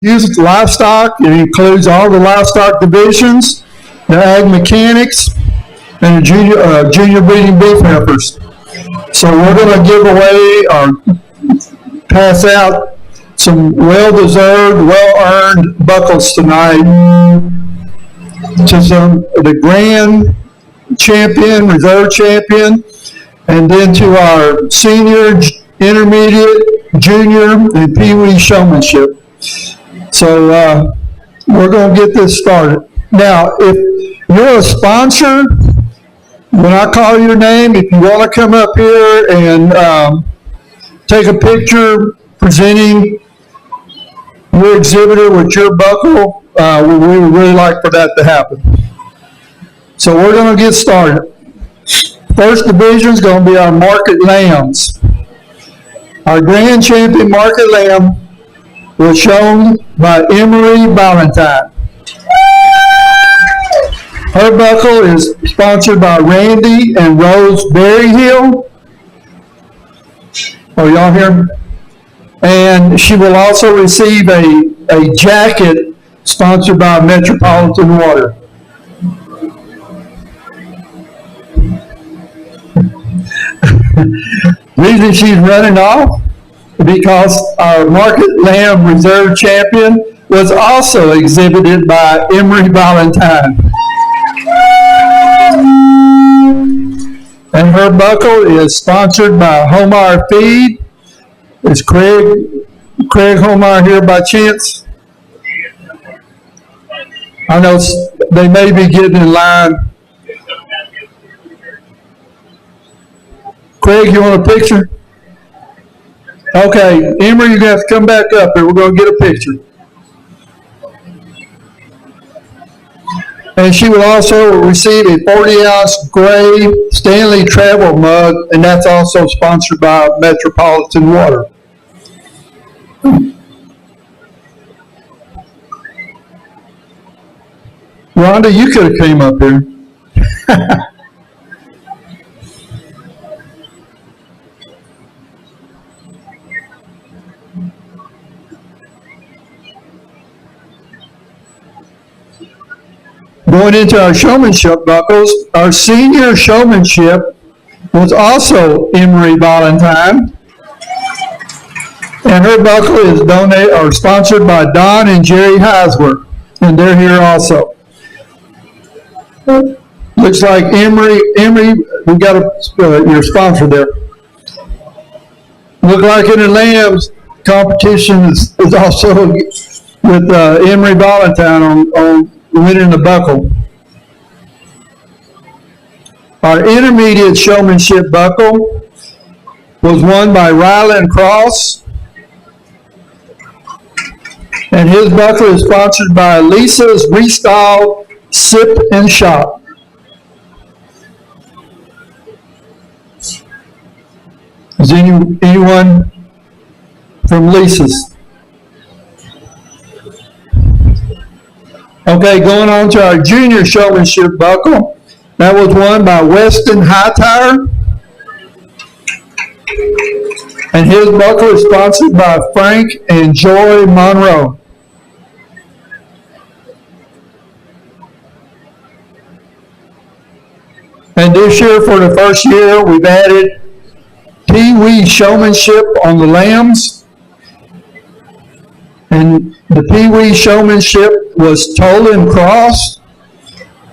uses livestock. It includes all the livestock divisions, the ag mechanics, and the junior breeding beef heifers. So we're going to give away or pass out some well-deserved, well-earned buckles tonight to the grand champion, reserve champion, and then to our senior, intermediate, junior, and pee-wee showmanship. So we're going to get this started. Now, if you're a sponsor, when I call your name, if you want to come up here and take a picture presenting your exhibitor with your buckle, we would really like for that to happen. So we're going to get started. First division is going to be our market lambs. Our grand champion market lamb was shown by Emery Valentine. Her buckle is sponsored by Randy and Rose Berryhill. Are y'all here? And she will also receive a jacket sponsored by Metropolitan Water. Reason she's running off because our market lamb reserve champion was also exhibited by Emery Valentine. And her buckle is sponsored by Homar Feed. Is Craig Homar here by chance? I know they may be getting in line. Craig, you want a picture? Okay, Emery, you're going to have to come back up here. We're going to get a picture. And she will also receive a 40-ounce gray Stanley travel mug, and that's also sponsored by Metropolitan Water. Rhonda, you could have came up here. Going into our showmanship buckles, our senior showmanship was also Emery Valentine. And her buckle is donated or sponsored by Don and Jerry Heisler, and they're here also. Looks like Emery, we got your sponsor there. Look like in the lambs competition is also with Emery Valentine on winning the buckle. Our intermediate showmanship buckle was won by Ryland Cross, and his buckle is sponsored by Lisa's Restyle Sip and Shop. Is anyone from Lisa's? Okay, going on to our junior showmanship buckle. That was won by Weston Hightower. And his buckle is sponsored by Frank and Joy Monroe. And this year, for the first year, we've added Pee-wee showmanship on the lambs. And the Pee-wee showmanship was Tolan Cross,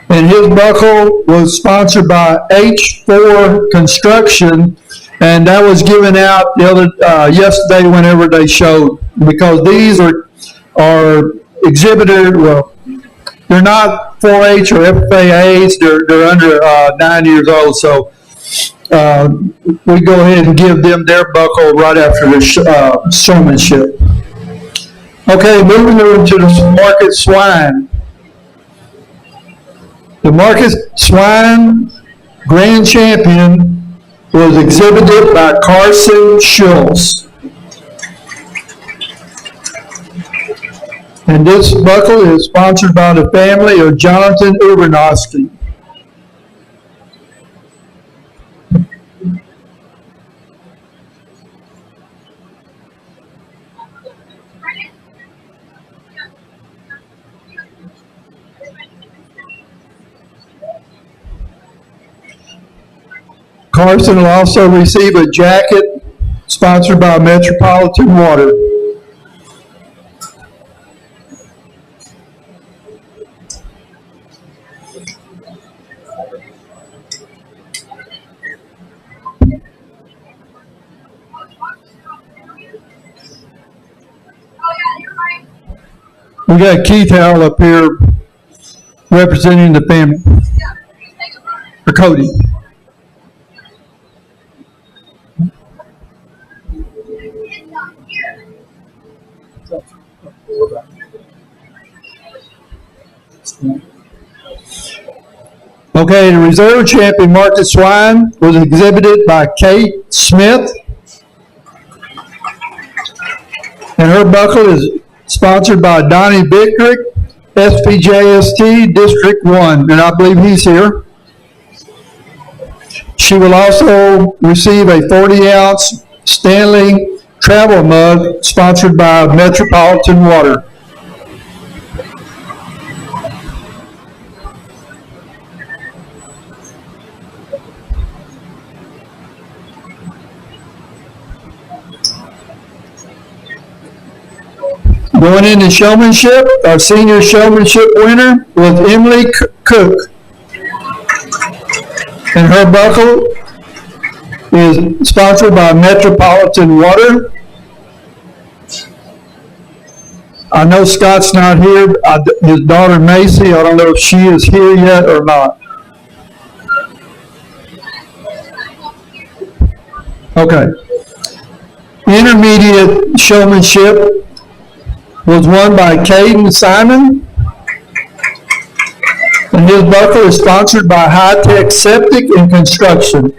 and his buckle was sponsored by H4 Construction, and that was given out the other yesterday whenever they showed, because these are exhibited. Well, they're not 4-H or FFAAs. They're under 9 years old, so we go ahead and give them their buckle right after the showmanship. Okay, moving over to the market swine. The market swine grand champion was exhibited by Carson Schultz. And this buckle is sponsored by the family of Jonathan Ubernoski. Carson will also receive a jacket sponsored by Metropolitan Water. We got Keith Howell up here representing the family. Or Cody. Okay, the reserve champion Market Swine was exhibited by Kate Smith. And her buckle is sponsored by Donnie Bickrick, SPJST District 1, and I believe he's here. She will also receive a 40-ounce Stanley travel mug sponsored by Metropolitan Water. Going into showmanship, our senior showmanship winner was Emily Cook. And her buckle is sponsored by Metropolitan Water. I know Scott's not here. His daughter Macy, I don't know if she is here yet or not. Okay. Intermediate showmanship was won by Caden Simon. And his buckle is sponsored by High Tech Septic and Construction.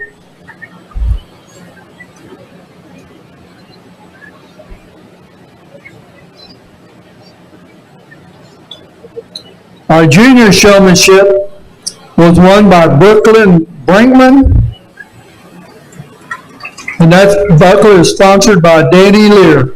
Our junior showmanship was won by Brooklyn Brinkman. And that buckle is sponsored by Danny Lear.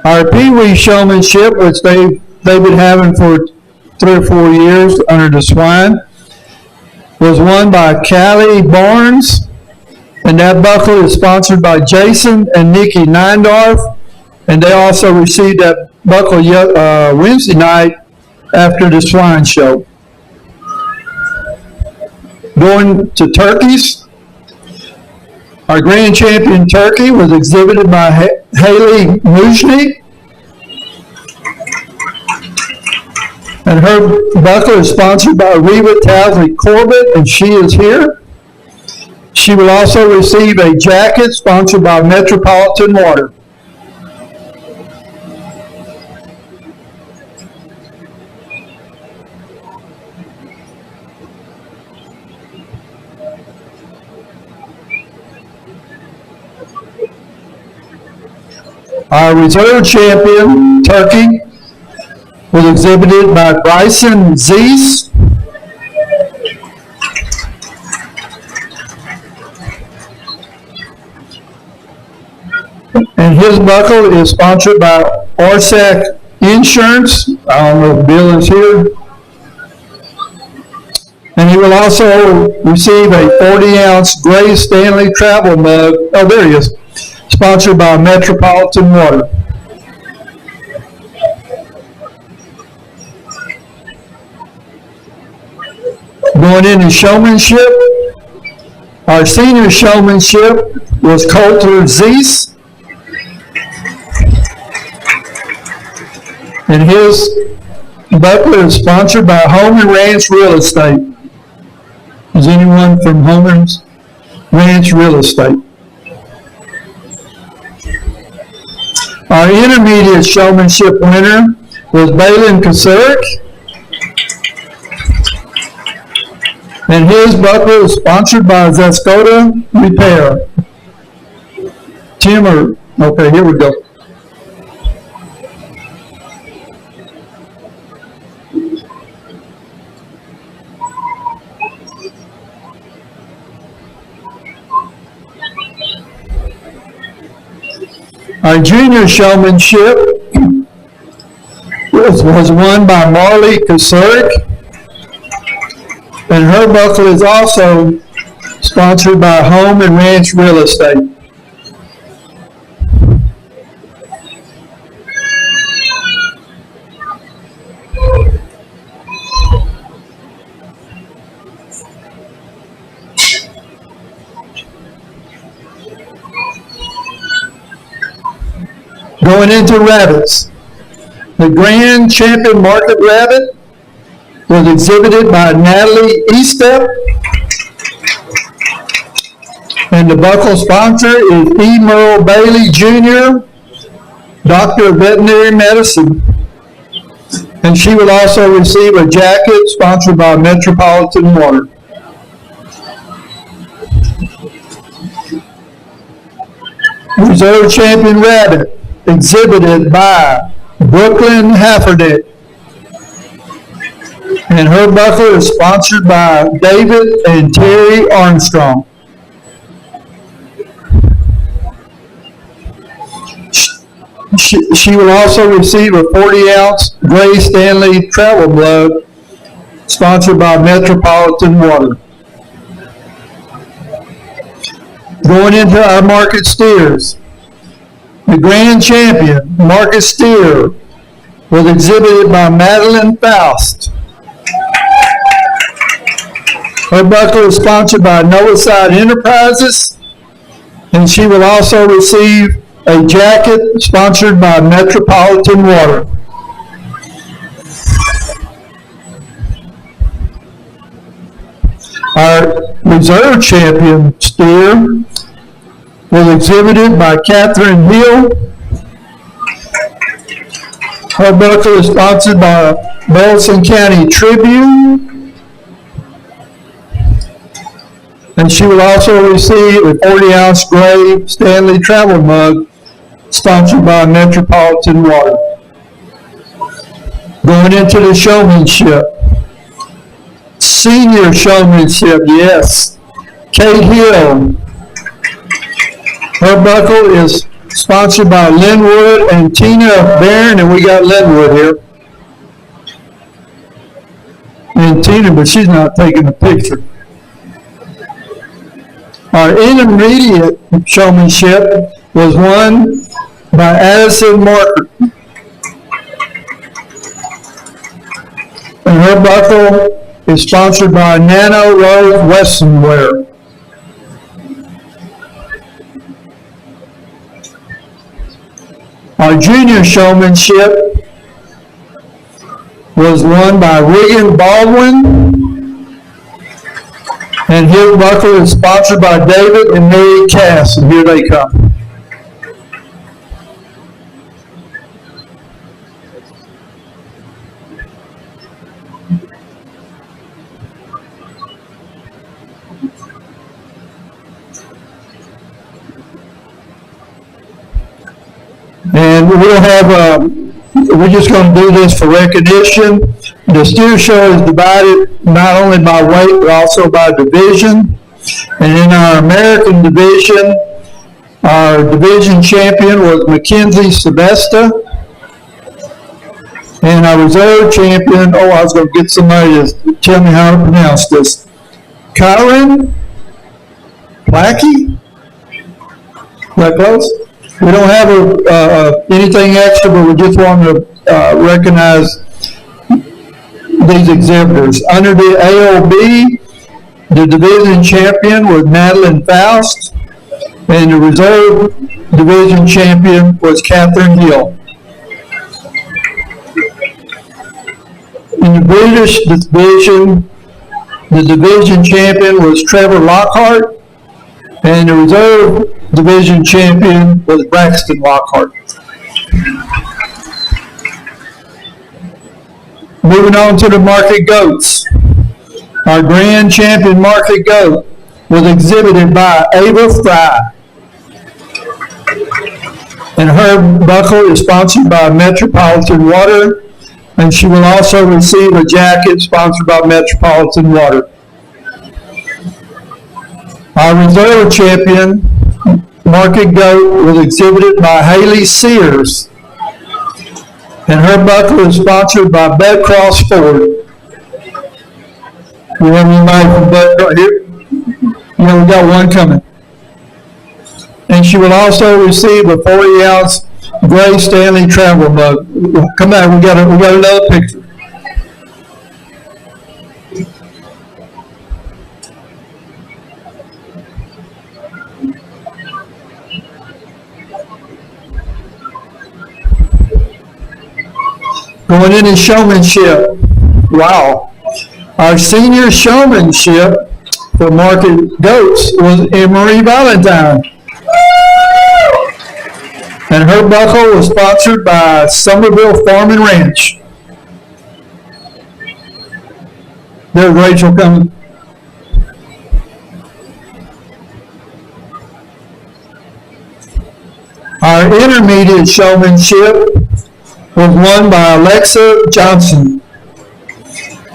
Our Pee Wee showmanship, which they've been having for 3 or 4 years under the swine, was won by Callie Barnes, and that buckle is sponsored by Jason and Nikki Neindorf, and they also received that buckle Wednesday night after the swine show. Going to turkeys, our grand champion turkey was exhibited by Haley Mujnik, and her buckle is sponsored by Reba Towsley Corbett, and she is here. She will also receive a jacket sponsored by Metropolitan Water. Our reserve champion, turkey, was exhibited by Bryson Zeese. And his buckle is sponsored by Orsac Insurance. I don't know if Bill is here. And he will also receive a 40-ounce gray Stanley travel mug. Oh, there he is. Sponsored by Metropolitan Water. Going into showmanship, our senior showmanship was Coulter Zeese. And his buckle is sponsored by Home and Ranch Real Estate. Is anyone from Home and Ranch Real Estate? Our intermediate showmanship winner was Balin Kasurik. And his buckle is sponsored by Zascoda Repair. Okay, here we go. Our junior showmanship was won by Marley Kasurik, and her buckle is also sponsored by Home and Ranch Real Estate. Going into rabbits, the Grand Champion Market Rabbit was exhibited by Natalie Estep, and the buckle sponsor is E. Merle Bailey Jr., Doctor of Veterinary Medicine, and she will also receive a jacket sponsored by Metropolitan Water. Reserve Champion Rabbit, exhibited by Brooklyn Hafferdick, and her buckle is sponsored by David and Terry Armstrong. She will also receive a 40-ounce Gray Stanley travel mug sponsored by Metropolitan Water. Going into our market steers, the Grand Champion Market Steer was exhibited by Madeline Faust. Her buckle is sponsored by Noahside Enterprises, and she will also receive a jacket sponsored by Metropolitan Water. Our Reserve Champion steer was exhibited by Catherine Hill. Her buckle is sponsored by Burleson County Tribune, and she will also receive a 40-ounce Gray Stanley travel mug sponsored by Metropolitan Water. Going into the showmanship, senior showmanship, yes, Kate Hill. Her buckle is sponsored by Linwood and Tina Barron, and we got Linwood here. And Tina, but she's not taking a picture. Our intermediate showmanship was won by Addison Marker, and her buckle is sponsored by Nano Rose Western Wear. Our junior showmanship was won by Regan Baldwin, and his buckle is sponsored by David and Mary Cass, and here they come. And we'll have, we're just going to do this for recognition. The steer show is divided not only by weight, but also by division. And in our American division, our division champion was Mackenzie Sebesta. And our reserve champion, I was going to get somebody to tell me how to pronounce this. Karen Plackey? Is that close? We don't have anything extra, but we just want to recognize these exhibitors. Under the AOB, the division champion was Madeline Faust, and the reserve division champion was Catherine Hill. In the British division, the division champion was Trevor Lockhart, and the reserve division champion was Braxton Lockhart. Moving on to the market goats. Our grand champion market goat was exhibited by Ava Fry, and her buckle is sponsored by Metropolitan Water, and she will also receive a jacket sponsored by Metropolitan Water. Our reserve champion market goat was exhibited by Haley Sears, and her buckle is sponsored by Bud Cross Ford. We have anybody from Bud Cross here? Yeah, we got one coming. And she will also receive a 40-ounce gray Stanley travel mug. Come back, we got another picture. Going into showmanship. Wow. Our senior showmanship for Market Goats was Emery Valentine. And her buckle was sponsored by Somerville Farm and Ranch. There's Rachel coming. Our intermediate showmanship was won by Alexa Johnson.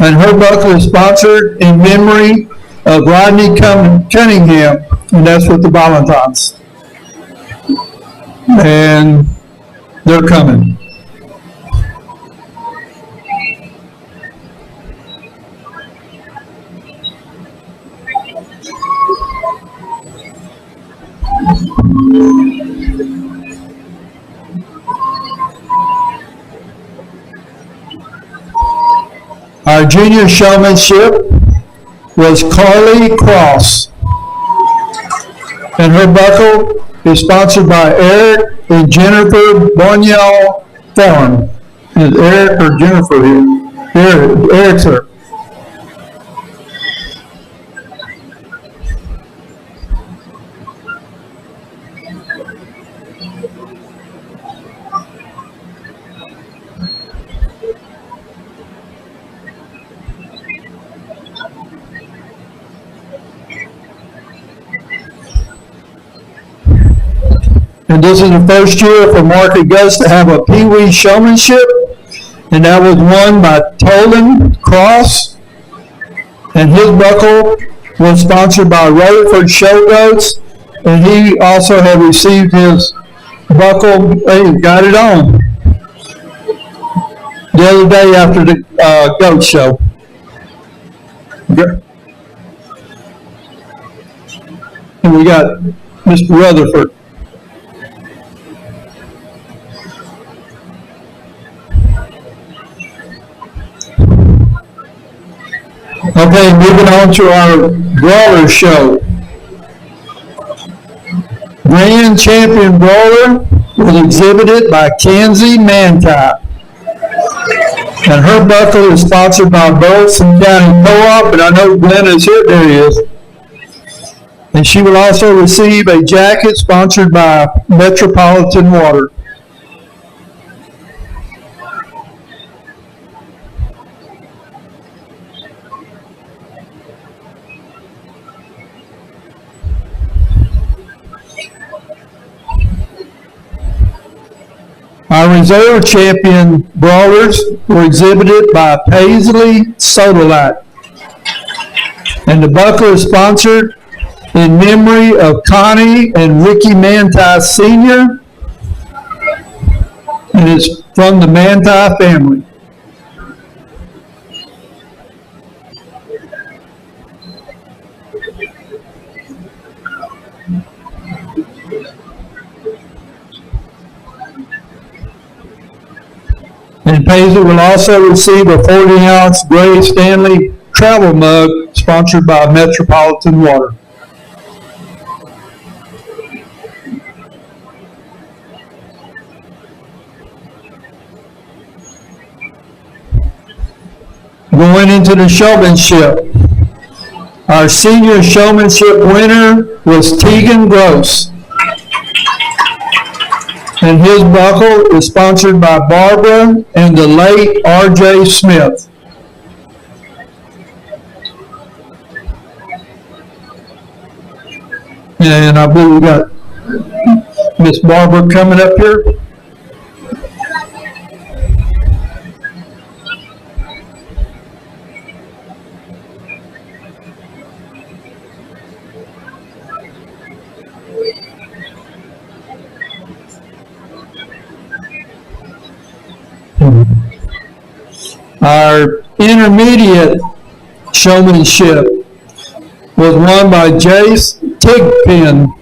And her buckle is sponsored in memory of Rodney Cunningham, and that's with the Valentines. And they're coming. Our junior showmanship was Carly Cross, and her buckle is sponsored by Eric and Jennifer Bonyal Farm. Is Eric or Jennifer here? Eric's here. And this is the first year for Market Goats to have a Pee Wee showmanship, and that was won by Tolan Cross, and his buckle was sponsored by Rutherford Show Goats, and he also had received his buckle, he got it on, the other day after the goat show. And we got Mr. Rutherford. Okay, moving on to our brawler show. Grand Champion Brawler was exhibited by Kenzie Manti. And her buckle is sponsored by Burleson County Co-op, and I know Glenn is here, there he is. And she will also receive a jacket sponsored by Metropolitan Water. Our reserve champion brawlers were exhibited by Paisley Sodalite. And the buckle is sponsored in memory of Connie and Ricky Manti Sr. And it's from the Manti family. And Paisley will also receive a 40-ounce gray Stanley travel mug sponsored by Metropolitan Water. Going into the showmanship, our senior showmanship winner was Tegan Gross. And his buckle is sponsored by Barbara and the late R.J. Smith. And I believe we got Miss Barbara coming up here. Our intermediate showmanship was won by Jace Tigpin,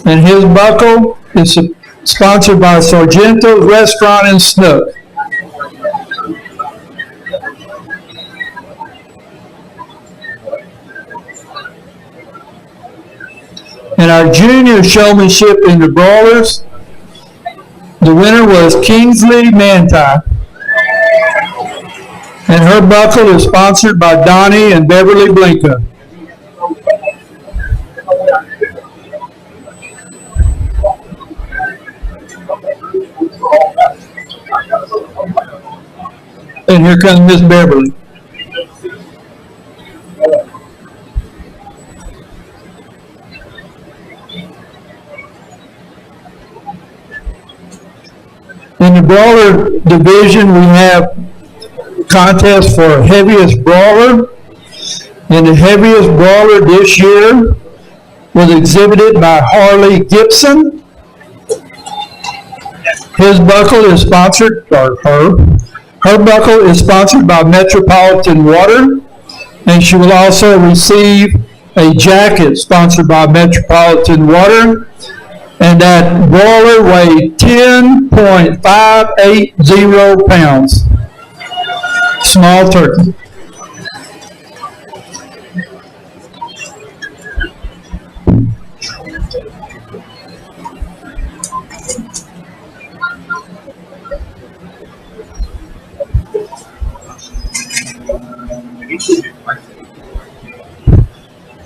and his buckle is sponsored by Sargento's Restaurant and Snook. And our junior showmanship in the brawlers, the winner was Kingsley Manti. And her buckle is sponsored by Donnie and Beverly Blinka. And here comes Miss Beverly. In the brawler division, we have contest for heaviest brawler, and the heaviest brawler this year was exhibited by Harley Gibson. His buckle is sponsored, or her buckle is sponsored by Metropolitan Water, and she will also receive a jacket sponsored by Metropolitan Water, and that brawler weighed 10.580 pounds. Small turkey.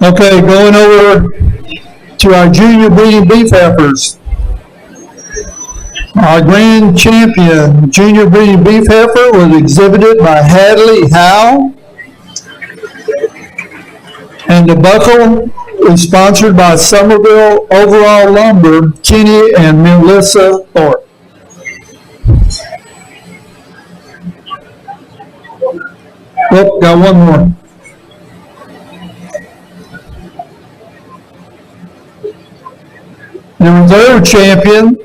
Okay, going over to our junior breeding beef heifers. Our grand champion junior breeding beef heifer was exhibited by Hadley Howe, and the buckle is sponsored by Somerville Overall Lumber, Kenny and Melissa Thorpe. Oh, got one more. The reserve champion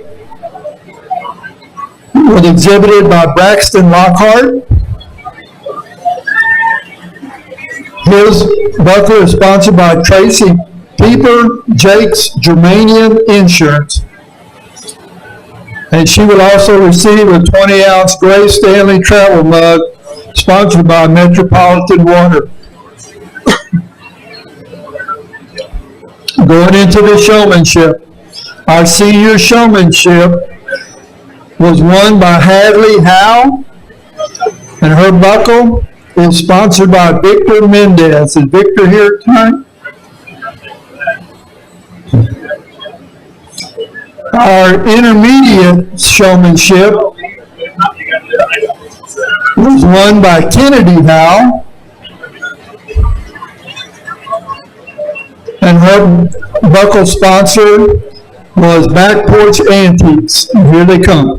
was exhibited by Braxton Lockhart. His buckle is sponsored by Tracy Pieper, Jake's Germanium Insurance. And she will also receive a 20-ounce Gray Stanley travel mug sponsored by Metropolitan Water. Going into the showmanship, our senior showmanship was won by Hadley Howe, and her buckle is sponsored by Victor Mendez. Is Victor here tonight? Our intermediate showmanship was won by Kennedy Howe, and her buckle sponsor was Back Porch Antiques. And here they come.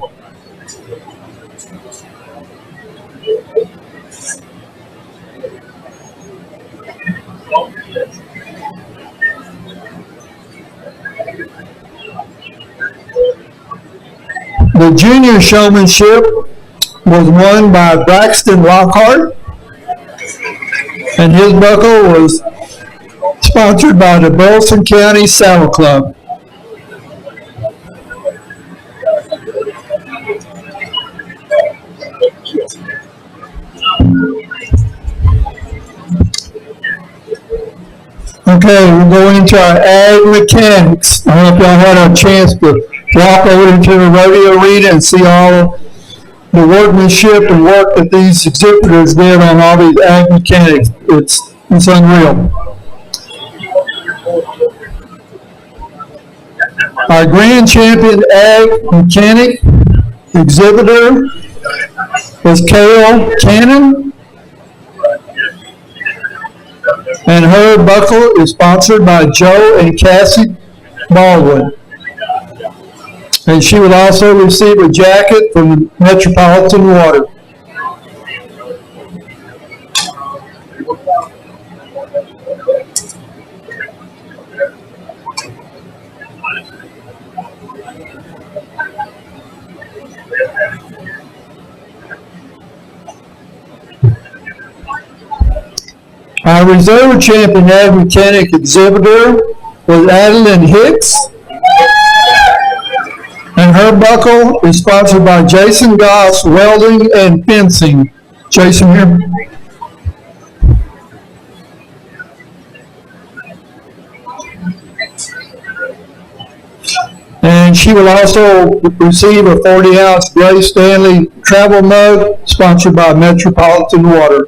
The junior showmanship was won by Braxton Lockhart, and his buckle was sponsored by the Burleson County Saddle Club. Okay, we're going into our ag mechanics. I hope y'all had a chance to walk over into the rodeo arena and see all the workmanship and work that these exhibitors did on all these ag mechanics. It's unreal. Our grand champion ag mechanic exhibitor was Carol Cannon, and her buckle is sponsored by Joe and Cassie Baldwin. And she would also receive a jacket from Metropolitan Water. Our reserve champion ag mechanic exhibitor was Adeline Hicks. And her buckle is sponsored by Jason Goss Welding and Fencing. Jason here. And she will also receive a 40-ounce Grace Stanley travel mug sponsored by Metropolitan Water.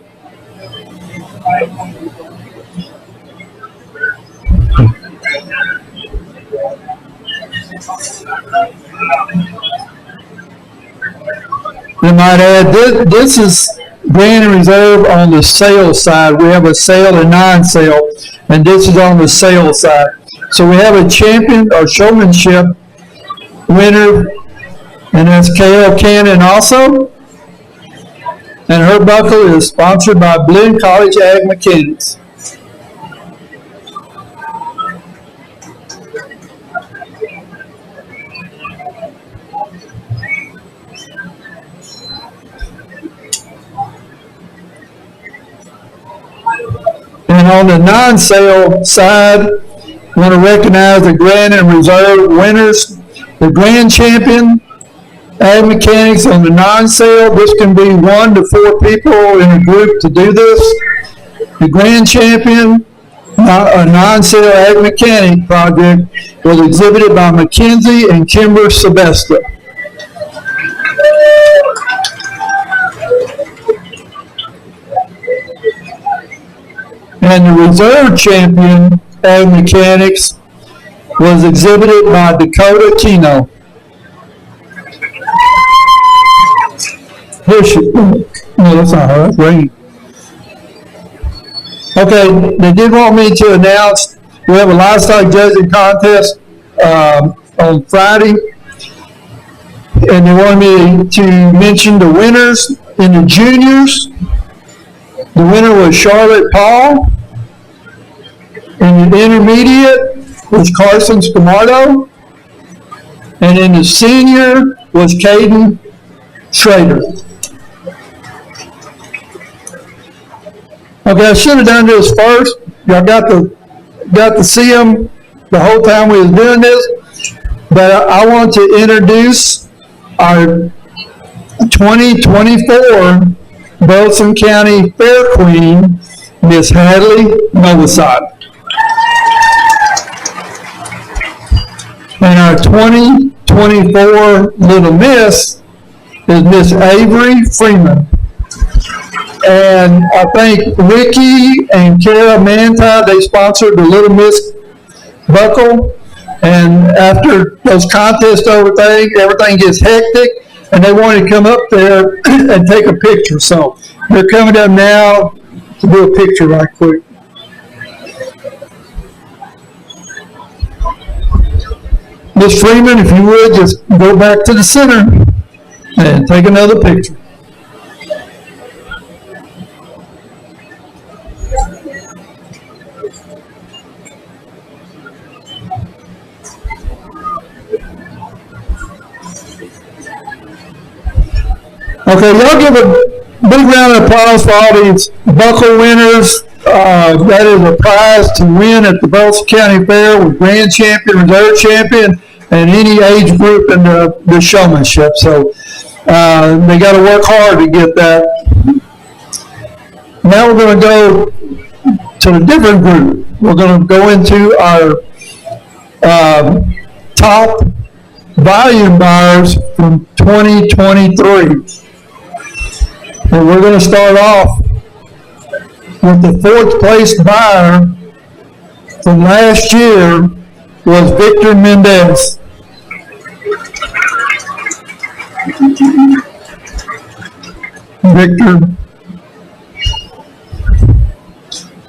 I might add, this is Grand and Reserve on the sales side. We have a sale and non-sale, and this is on the sales side. So we have a champion or showmanship winner, and that's K.L. Cannon also. And her buckle is sponsored by Blinn College Ag Mechanics. And on the non-sale side, I want to recognize the Grand and Reserve winners. The Grand Champion Ag Mechanics on the non-sale. This can be 1 to 4 people in a group to do this. The Grand Champion, a non-sale Ag Mechanic project, was exhibited by Mackenzie and Kimber Sebesta. And the Reserve Champion Ag Mechanics was exhibited by Dakota Kino. Here she, no, that's not her, that's Rainy. Okay, they did want me to announce we have a livestock judging contest on Friday. And they wanted me to mention the winners in the juniors. The winner was Charlotte Paul. In the intermediate was Carson Scamardo. And in the senior was Caden Schrader. Okay, I should have done this first. Y'all got to see them the whole time we was doing this. But I want to introduce our 2024 Burleson County Fair Queen, Miss Hadley Novosad. And our 2024 Little Miss is Miss Avery Freeman. And I think Ricky and Kara Manta, they sponsored the Little Miss buckle. And after those contests over things, everything gets hectic, and they want to come up there and take a picture. So they're coming up now to do a picture right quick. Miss Freeman, if you would, just go back to the center and take another picture. Okay, y'all give a big round of applause for all these buckle winners. That is a prize to win at the Burleson County Fair with Grand Champion, Reserve Champion, and any age group in the showmanship. So they got to work hard to get that. Now we're going to go to a different group. We're going to go into our top volume buyers from 2023. And we're going to start off with the 4th place buyer from last year was Victor Mendez. Victor.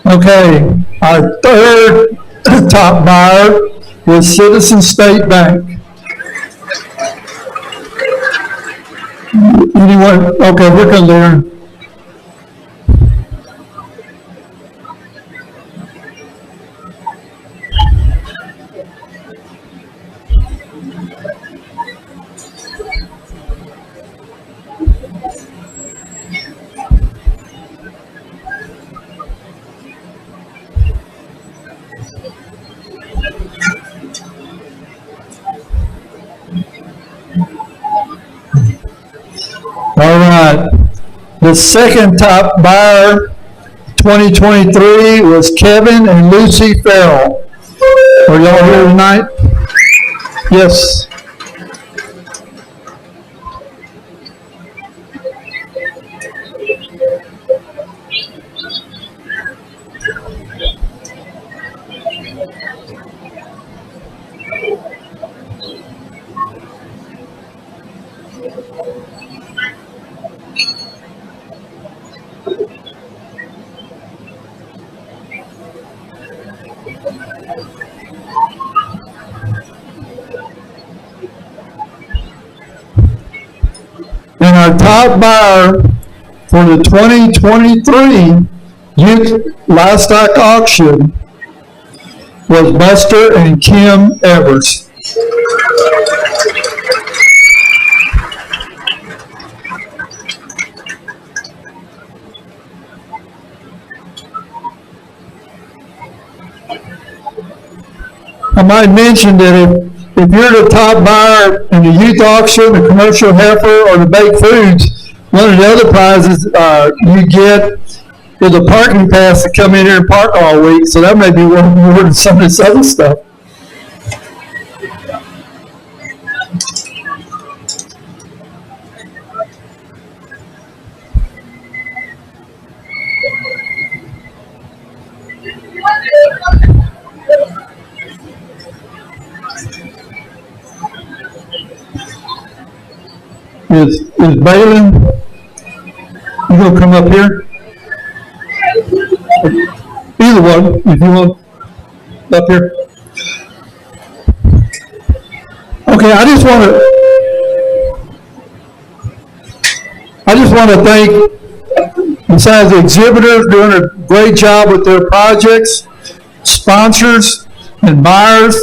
Okay, our 3rd top buyer was Citizen State Bank. Anyone? Okay, we're going there. right. The second top buyer 2023 was Kevin and Lucy Farrell. Are y'all here tonight? Yes. And our top buyer for the 2023 Youth Livestock Auction was Buster and Kim Evers. I might mention that if you're the top buyer in the youth auction, the commercial heifer, or the baked foods, one of the other prizes you get is a parking pass to come in here and park all week. So that may be worth more than some of this other stuff. Is Balin, you gonna come up here? Either one, if you want, up here. Okay, I just want to thank, besides the exhibitors doing a great job with their projects, sponsors and buyers.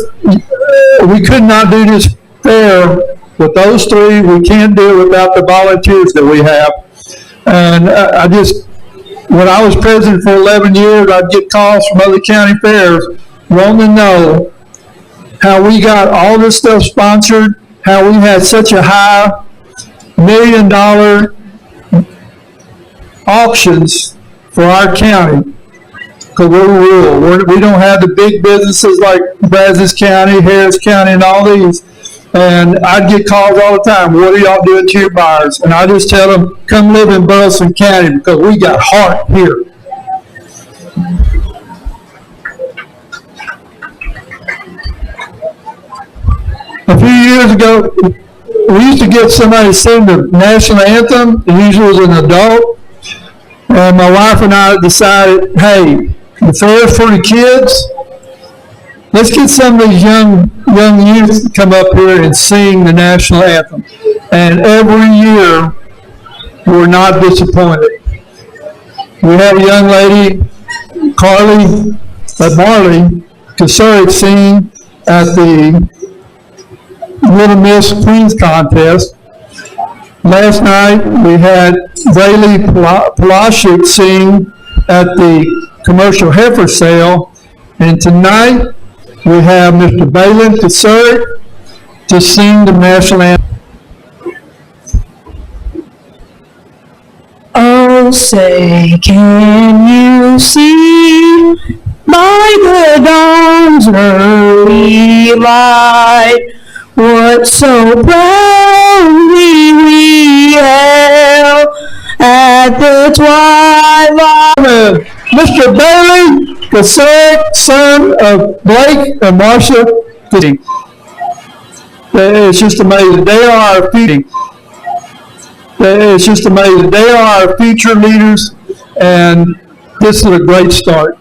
We could not do this fair with those three. We can't do it without the volunteers that we have. And when I was president for 11 years, I'd get calls from other county fairs wanting to know how we got all this stuff sponsored, how we had such a high $1 million auctions for our county. Because we're rural. We don't have the big businesses like Brazos County, Harris County, and all these. And I'd get calls all the time, what are y'all doing to your buyers? And I just tell them, come live in Burleson County because we got heart here. A few years ago, we used to get somebody to sing the national anthem. It usually was an adult. And my wife and I decided, hey, the fair's for the kids. Let's get some of these young youth to come up here and sing the national anthem. And every year, we're not disappointed. We have a young lady, Marley Kasuric, sing at the Little Miss Queens contest. Last night, we had Bailey Palashik sing at the commercial heifer sale. And tonight, we have Mr. Balin Kasuric to sing the national anthem. Oh, say, can you see by the dawn's early light what so proudly we hailed at the twilight? Mr. Balin Kasuric, son of Blake and Marcia. It's just amazing. They are our future. It's just amazing. They are our future leaders, and this is a great start.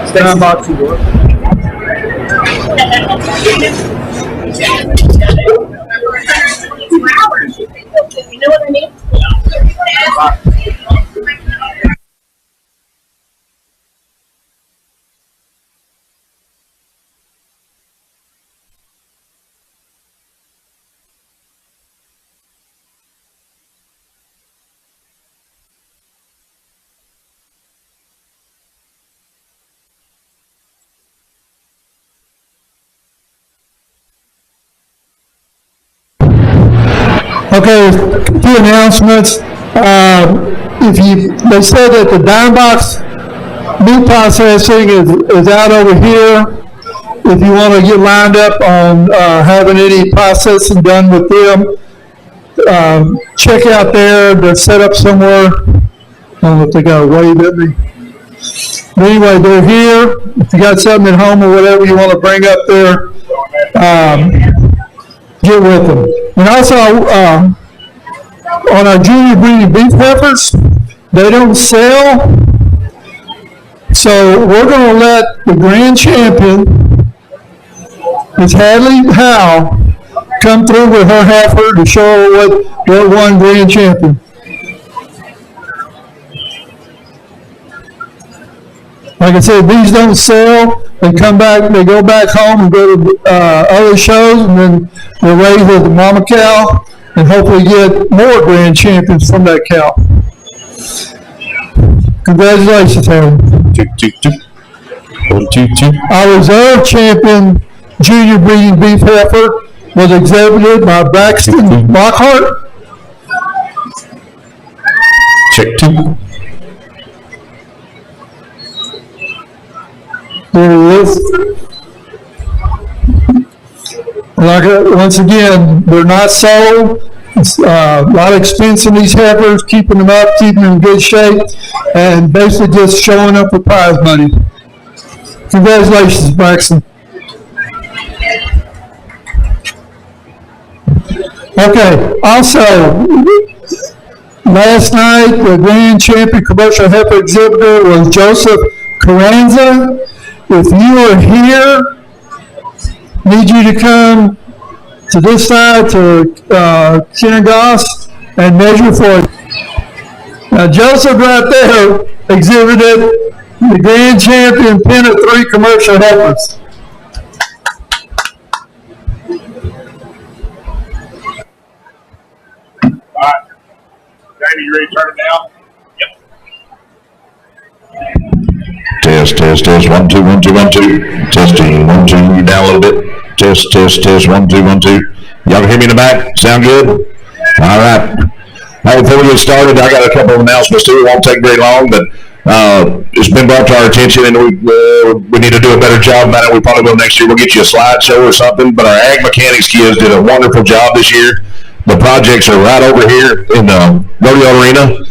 Stand box door. You know what I mean? Okay, a few announcements. They said that the dime box meat processing is out over here. If you want to get lined up on having any processing done with them, check out there. They're set up somewhere. I don't know if they got a wave at me. But anyway, they're here. If you got something at home or whatever you want to bring up there, get with them. And also, on our junior breeding beef heifers, they don't sell. So we're going to let the grand champion, Miss Hadley Howe, come through with her heifer to show her what won grand champion. Like I said, these don't sell. They come back, they go back home and go to other shows, and then they're raised with the mama cow, and hopefully get more grand champions from that cow. Congratulations, Helen. Our reserve champion junior breeding beef heifer was exhibited by Braxton Lockhart. Check 2. There he is. Once again, they're not sold. It's a lot of expense in these heifers, keeping them up, keeping them in good shape, and basically just showing up for prize money. Congratulations, Braxton. Okay, also, last night, the grand champion commercial heifer exhibitor was Joseph Carranza. If you are here, need you to come to this side to Kindergoss and measure for it. Now Joseph right there exhibited the grand champion pen of 3 commercial heifers. All right. Jamie, you ready to turn it down? Test, 1, 2, 1, 2, 1, 2. Testing, 1, 2, you down a little bit. Test, 1, 2, 1, 2. Y'all can hear me in the back? Sound good? All right. Now, before we get started, I got a couple of announcements too. It won't take very long, but it's been brought to our attention, and we need to do a better job about it. We probably will next year. We'll get you a slideshow or something, but our ag mechanics kids did a wonderful job this year. The projects are right over here in the rodeo arena.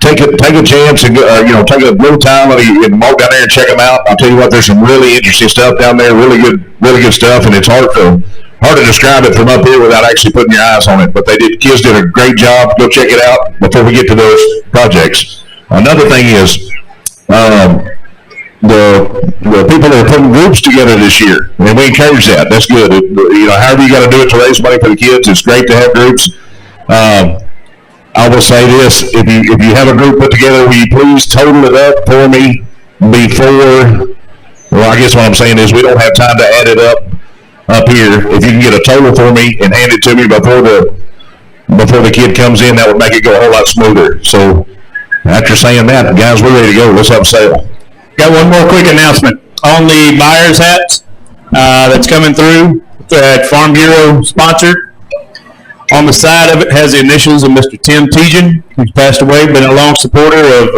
Take a chance and take a little time and walk down there and check them out. I'll tell you what, there's some really interesting stuff down there, really good stuff, and it's hard to describe it from up here without actually putting your eyes on it. But kids did a great job. Go check it out before we get to those projects. Another thing is the people that are putting groups together this year, and we encourage that. That's good. However you got to do it to raise money for the kids, it's great to have groups. I will say this, if you have a group put together, will you please total it up for me before, well, I guess what I'm saying is we don't have time to add it up here. If you can get a total for me and hand it to me before the kid comes in, that would make it go a whole lot smoother. So after saying that, guys, we're ready to go. Let's have a sale. Got one more quick announcement on the buyer's hats that's coming through at Farm Bureau sponsored. On the side of it has the initials of Mr. Tim Tejan, who's passed away, been a long supporter of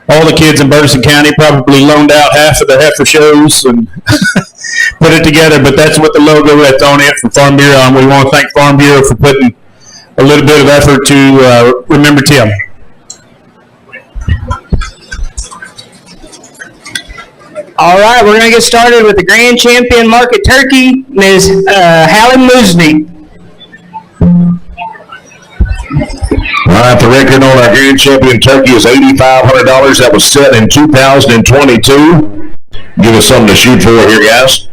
all the kids in Burleson County, probably loaned out half of the heifer shows and put it together, but that's what the logo that's on it from Farm Bureau, and we want to thank Farm Bureau for putting a little bit of effort to remember Tim. All right, we're going to get started with the grand champion market turkey, Ms. Hallie Musney. All right, the record on our grand champion turkey is $8,500. That was set in 2022. Give us something to shoot for here, guys.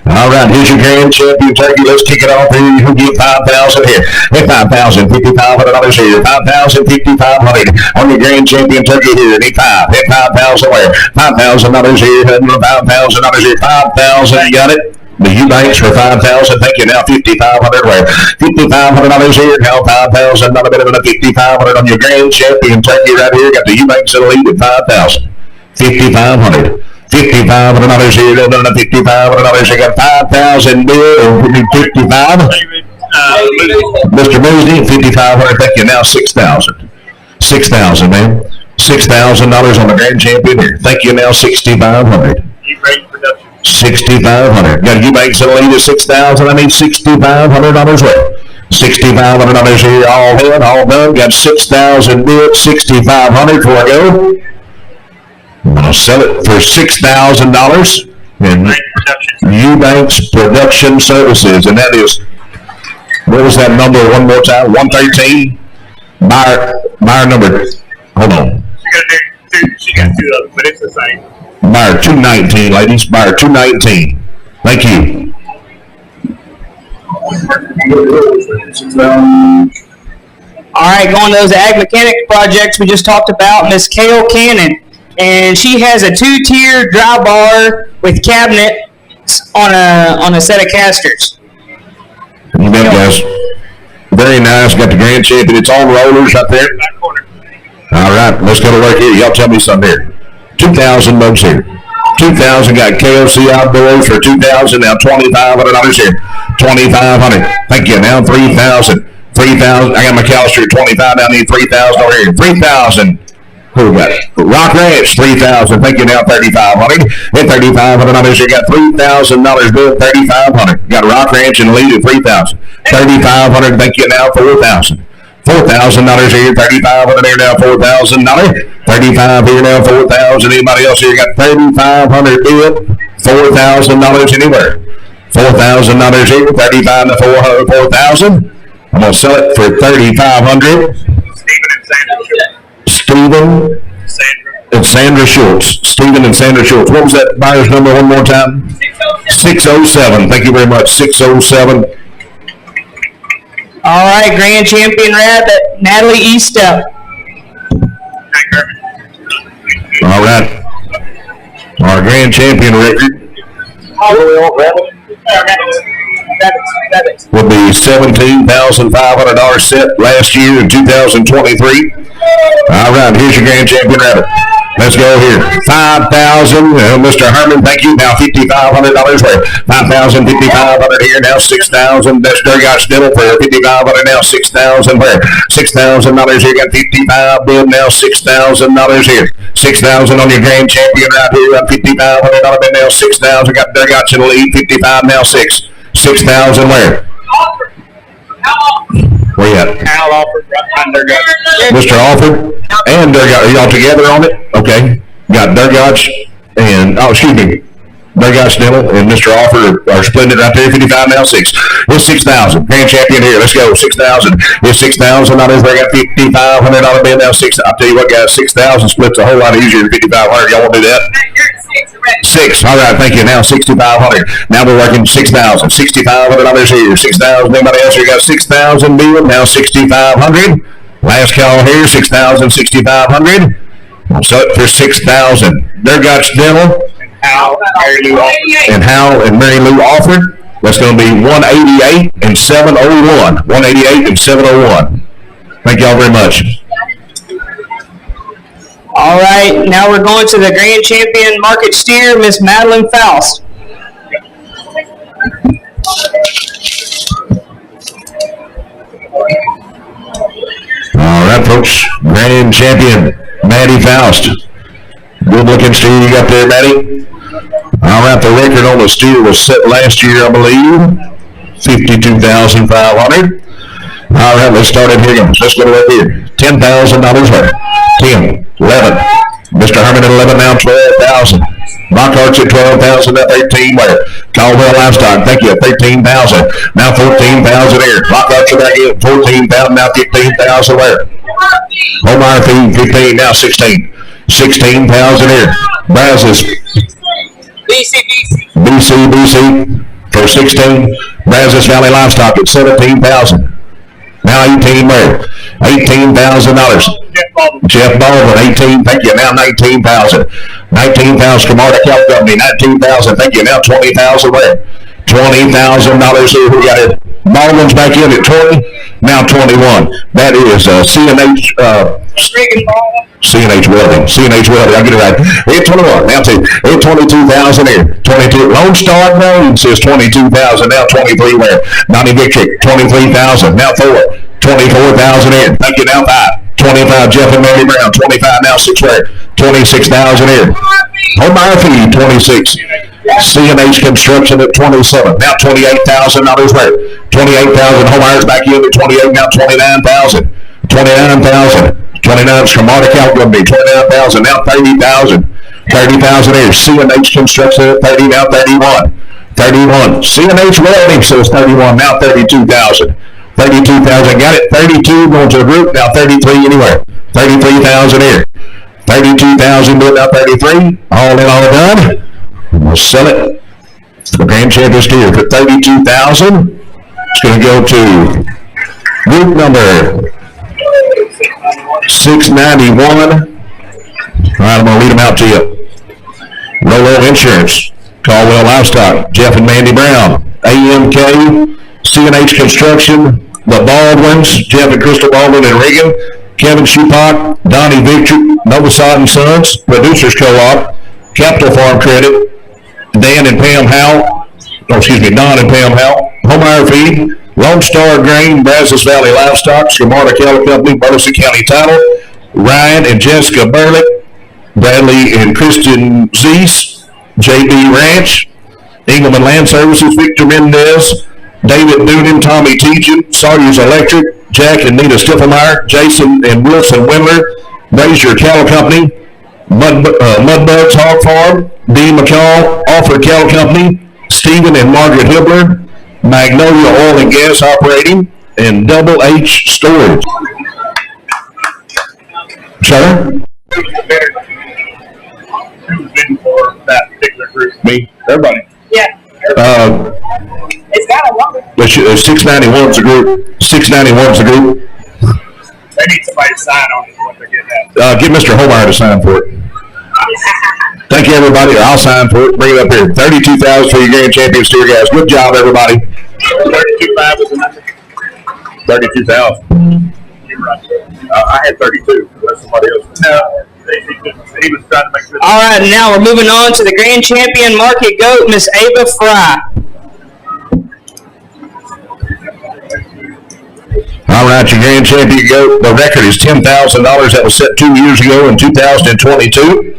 All right, here's your grand champion turkey. Let's kick it off here. You can get $5,000 here. Hey, $5,000, $5,500 here. $5,000, $5,500 on your grand champion turkey here. Need $5. Hey, $5,000 where? $5,000 here. $5,000 here. $5,000. You got it? The Eubanks for $5,000. Thank you. Now $5,500 where? $5,500 here. Now $5,000. Not a bit of a $5,500 on your grand champion turkey right here. Got the Eubanks in the lead at $5,000. $5,500. $5,500 here. $5,500. You got $5,000 bill. $55. Mr. Mosley, 5,500, thank you, now 6,000. 6,000, man. $6,000 on the grand champion here. Thank you, now 6,500. 6,500. Got Eubanks in the lead at 6,000. I need $6,500 left. $6,500 here, all in, all done. Got 6,000 bid, 6,500 before I go. I'm going to sell it for $6,000. And Eubanks Production Services, and that is, what was that number one more time? 113. Buyer number. Hold on. She got two of them, but it's the same. Buyer 219, ladies. Buyer 219. Thank you. All right, going to those ag mechanics projects we just talked about, Miss Kale Cannon. And she has a 2-tier dry bar with cabinet on a set of casters. You bet, guys. Very nice. Got the grand champion. It's on rollers up there. All right, let's go to work here. Y'all tell me something here. 2,000 bucks here. 2,000. Got KOC Outdoors for 2,000. Now $2,500 here. 2,500. Thank you. Now 3,000. 3,000. I got McAllister at 25. Now I need 3,000 over here. 3,000. Who we got? Rock Ranch, 3,000. Thank you, now 3,500. At $3,500, you got $3,000 bid, 3,500. Got Rock Ranch in the lead at 3,000. 3,500. Thank you, now 4,000. $4,000 here, 3,500 here, now $4,000. 35 here, now 4,000. Anybody else here got 3,500 bid? $4,000 anywhere. $4,000 here, 35 to 4,000. I'm gonna sell it for 3,500. Stephen and Sandra Schultz. Stephen and Sandra Schultz. What was that buyer's number one more time? 607. Thank you very much. 607. All right, grand champion rabbit, Natalie Eastep. All right. Our grand champion record will be $17,500 set last year in 2023. All right, here's your grand champion rabbit. Let's go here. 5,000. Mr. Herman, thank you. Now $5,500 worth. 5,000, 5,500 here. Now 6,000. That's Durgott's Dental for 5,500. Now 6,000 where? $6,000 here. Got 55 bid. Now $6,000 here. 6,000 on your grand champion right here. Got $5,500 bid. Now 6,000. Got Durgott's in the lead. 55 now 6. 6,000 where? Where you at? Al Alford, right behind Durgott. Mr. Alford and Durgott. Are y'all together on it? Okay. Got Durgott's and, Durgott's Dental and Mr. Alford are splitting it right there. 55 now 6. It's 6,000. Grand champion here. Let's go. 6,000. It's 6,000. I got $5,500 bid now 6. I'll tell you what, guys. 6,000 splits a whole lot easier than 5,500. Y'all want to do that? 6. All right, thank you. Now 6,500. Now we're working 6,000. $6,500 here. 6,000. Anybody else here got 6,000 bid? Now 6,500. Last call here. 6,000. 6,500. I'll sell it for 6,000. Durgott's Dental. Hal, Mary Lou Alford. And Hal and Mary Lou Alford. That's going to be 188 and 701. 188 and 701. Thank y'all very much. All right, now we're going to the grand champion market steer, Miss Madeline Faust. All right, folks. Grand champion, Maddie Faust. Good looking steer you got there, Maddie. All right, the record on the steer was set last year, I believe. 52,500. All right, let's start it here. Let's go right here. $10,000 worth. 10, 11. Mr. Herman at 11 now, 12,000. Rockhart's at 12,000, now 13 where? Caldwell Livestock, thank you, 13,000. Now 14,000 here. Rockhart's back in, 14,000, now 15,000 where? Omar Feed, 15, now 16. 16,000 here. Brazos. BC for 16. Brazos Valley Livestock at 17,000. Now 18 where? $18,000. Jeff Baldwin, 18, thank you, now 19,000. 19,000, Camarda Kelp Company, 19,000, thank you, now 20,000 where? $20,000 here. We got it. Baldwin's back in at 20, now 21. That is CNH Welding. CNH Welding. I'll get it right. At 21. Now to at 22,000 here. 22. Lone Star Road says 22,000. Now 23 where? Donnie Victory. 23,000. Now 4. 24,000 in. Thank you. Now 5. 25 Jeff and Mary Brown. 25 now 6 where? 26,000 in. Homebuyer fee 26. CNH Construction at 27. Now $28,000 worth. 28,000. Homebuyers back in at 28. Now 29,000. 29,000. 29 from Martical Company. 29,000. Now 30,000. 30,000 here. CNH Construction at 30. Now 31. 31. CNH Welding says 31. Now 32,000. 32,000. Got it. 32 going to a group. Now 33 anywhere. 33,000 here. 32,000 doing now 33. All in, all done. We'll sell it for the Grand Champion Steer for 32,000. It's going to go to group number 691. All right, I'm going to read them out to you. Rolo Insurance, Caldwell Livestock, Jeff and Mandy Brown, AMK, CNH Construction, the Baldwins, Jeff and Crystal Baldwin and Reagan, Kevin Schupak, Donnie Victor, Novasad and Sons, Producers Co-op, Capital Farm Credit, Dan and Pam Howell, Don and Pam Howell, Homebuyer Feed, Lone Star Grain, Brazos Valley Livestock, Scamarta Cattle Company, Burleson County Title, Ryan and Jessica Burlick, Bradley and Christian Zeese, JB Ranch, Engelman Land Services, Victor Mendez, David Noonan, Tommy Teachin, Sawyer's Electric, Jack and Nita Stiffenmeyer, Jason and Wilson Windler, Brazier Cattle Company, Mudbugs Hog Farm, D. McCall, Alfred Cattle Company, Stephen and Margaret Hibbler, Magnolia Oil and Gas Operating, and Double H Storage. Sir? Who's been for that particular group? Me? Everybody. Yeah. It's got a number. 691's a group. 691's a group. They need somebody to sign on it when they get that. Get Mr. Homebuyer to sign for it. Thank you, everybody. I'll sign for it. Bring it up here. 32,000 for your Grand Champion Steer guys. Good job, everybody. 32,500 is the number. 32,000. You're right. I had 32. That's somebody else. No, he was trying to make sure. All right, now we're moving on to the Grand Champion Market Goat, Miss Ava Fry. All right, your Grand Champion Goat. The record is $10,000. That was set 2 years ago in 2022.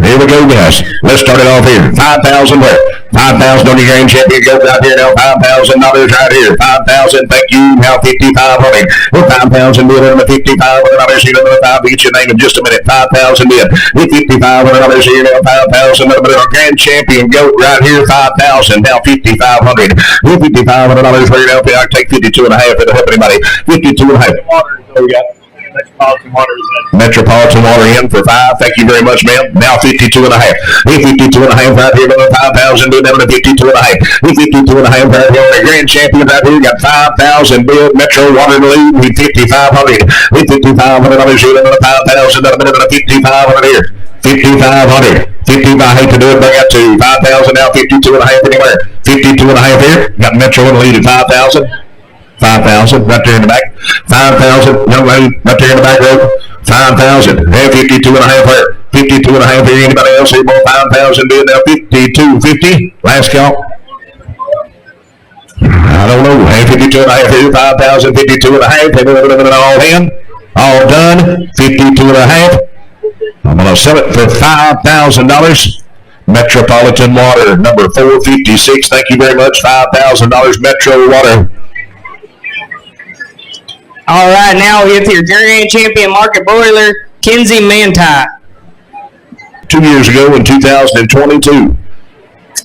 Here we go, guys. Let's start it off here. 5,000 where? 5,000 on your Grand Champion Goat out here now. $5,000 right here. 5,000. Thank you. Now 5,500. With 5,000 bid on the $5,500 here. Another 5 to get your name in just a minute. 5,000 bid. With $5,500 here now. 5,000. Another Grand Champion Goat right here. 5,000. Now 5,500. With $5,500 right now. I take 52 and a half. It'll help anybody. 52 and a half. So we got Metropolitan Water is in. Metropolitan Water in for 5. Thank you very much, ma'am. Now 52 and a half. 52 and a half right here. Another 5,000 bid down to 52 and a half. 52 and a half right here. The Grand Champion right here. Got 5,000 bid. Metro Water in the lead with 5,500. With $5,500 here. Another 5,000. Another 5,500 here. 5,500. 50, I hate to do it, bring it to 5,000 now. 52 and a half anywhere. 52 and a half here. Got Metro in the lead at 5,000. 5,000 right there in the back. 5,000, young lady right there in the back row. 5,000. And 52 and a half here. 52 and a half here. Anybody else here? 5,000 bid now. 52.50. Last count. I don't know. 52 and a half here. 5,000. 52 and a half. All in. All done. 52 and a half. I'm going to sell it for $5,000. Metropolitan Water, number 456. Thank you very much. $5,000 Metro Water. All right, now we have your Grand Champion Market Broiler, Kinsey Manti. 2 years ago in 2022.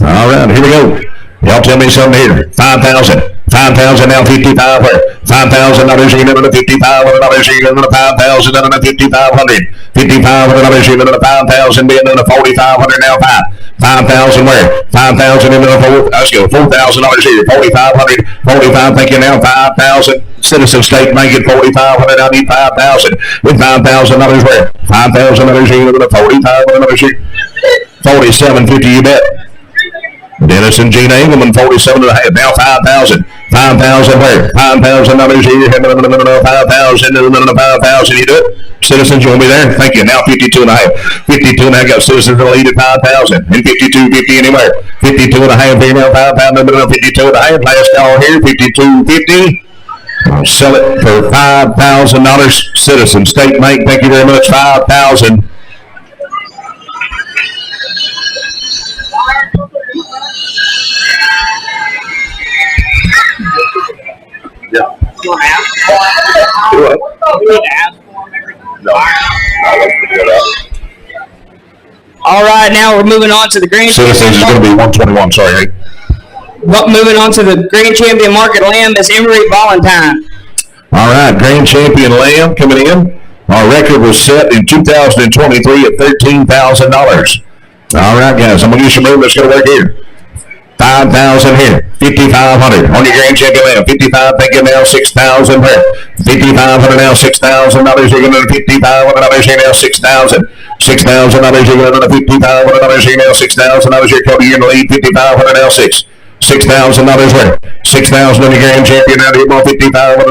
All right, here we go. Y'all tell me something here. 5,000. 5,000 now 55. $5,000 here, another $5,500 here, another 5,000, another 5,500. $5,500 here, another 5,000, be another 4,500 now 5,000 where? 5,000 into the 4. Let's go. $4,000 here. 4,500. 45. Thank you now. 5,000. Citizen State Bank at 4,500. I need 5,000. With $5,000 where? $5,000 here, another 4,500 here. 47.50. You bet. Dennis and Gina Engelman, 47 and a half. Now 5,000. 5,000 where? $5,000 here. 5,000. 5,000. You do it. Citizens, you want to be there? Thank you. Now 52 and a half. 52 and a half. Got Citizens in the lead at 5,000. And 52.50 anywhere. 52 and a half here now. 5,000. 52 and a half. Last call here. 52.50. I'll sell it for $5,000. Citizen State Bank, thank you very much. 5,000. You want to ask for him? Do what? We need to ask for him every time. No. I'll let you do that. All right, now we're moving on to the Grand Citizens is going to be 121. Sorry, Hank. Moving on to the Grand Champion Market Lamb, Miss Emery Valentine. All right, Grand Champion Lamb coming in. Our record was set in 2023 at $13,000. All right, guys, I'm going to use some room. Let's go right here. 5,000 here. 5,500 on your Grand Champion Lamb. 55, thank you now. 6,000 here. 5,500 now. $6,000. You're going to $5,500 here now. 6,000. $6,000. You're going to $5,500 here now. $6,000. You're coming in the lead. 5,500 now. $6,000 where? 6,000 on your Grand Champion now. You're going 55. $6,000.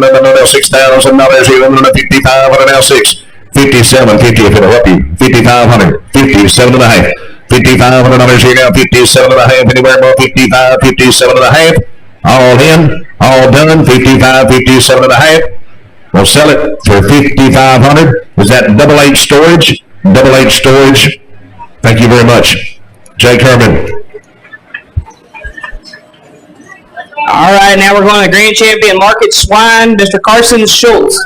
You're going to 55. Now 6. 57. 50 if it'll help you. 5,500. 57 and a half. $5,500 here now. 57 and a half. Anywhere more? 55. 57 and a half. All in. All done. 55. 57 and a half. We'll sell it for 5,500. Is that double H storage? Double H storage. Thank you very much. Jake Herman. All right, now we're going to Grand Champion Market Swine, Mr. Carson Schultz.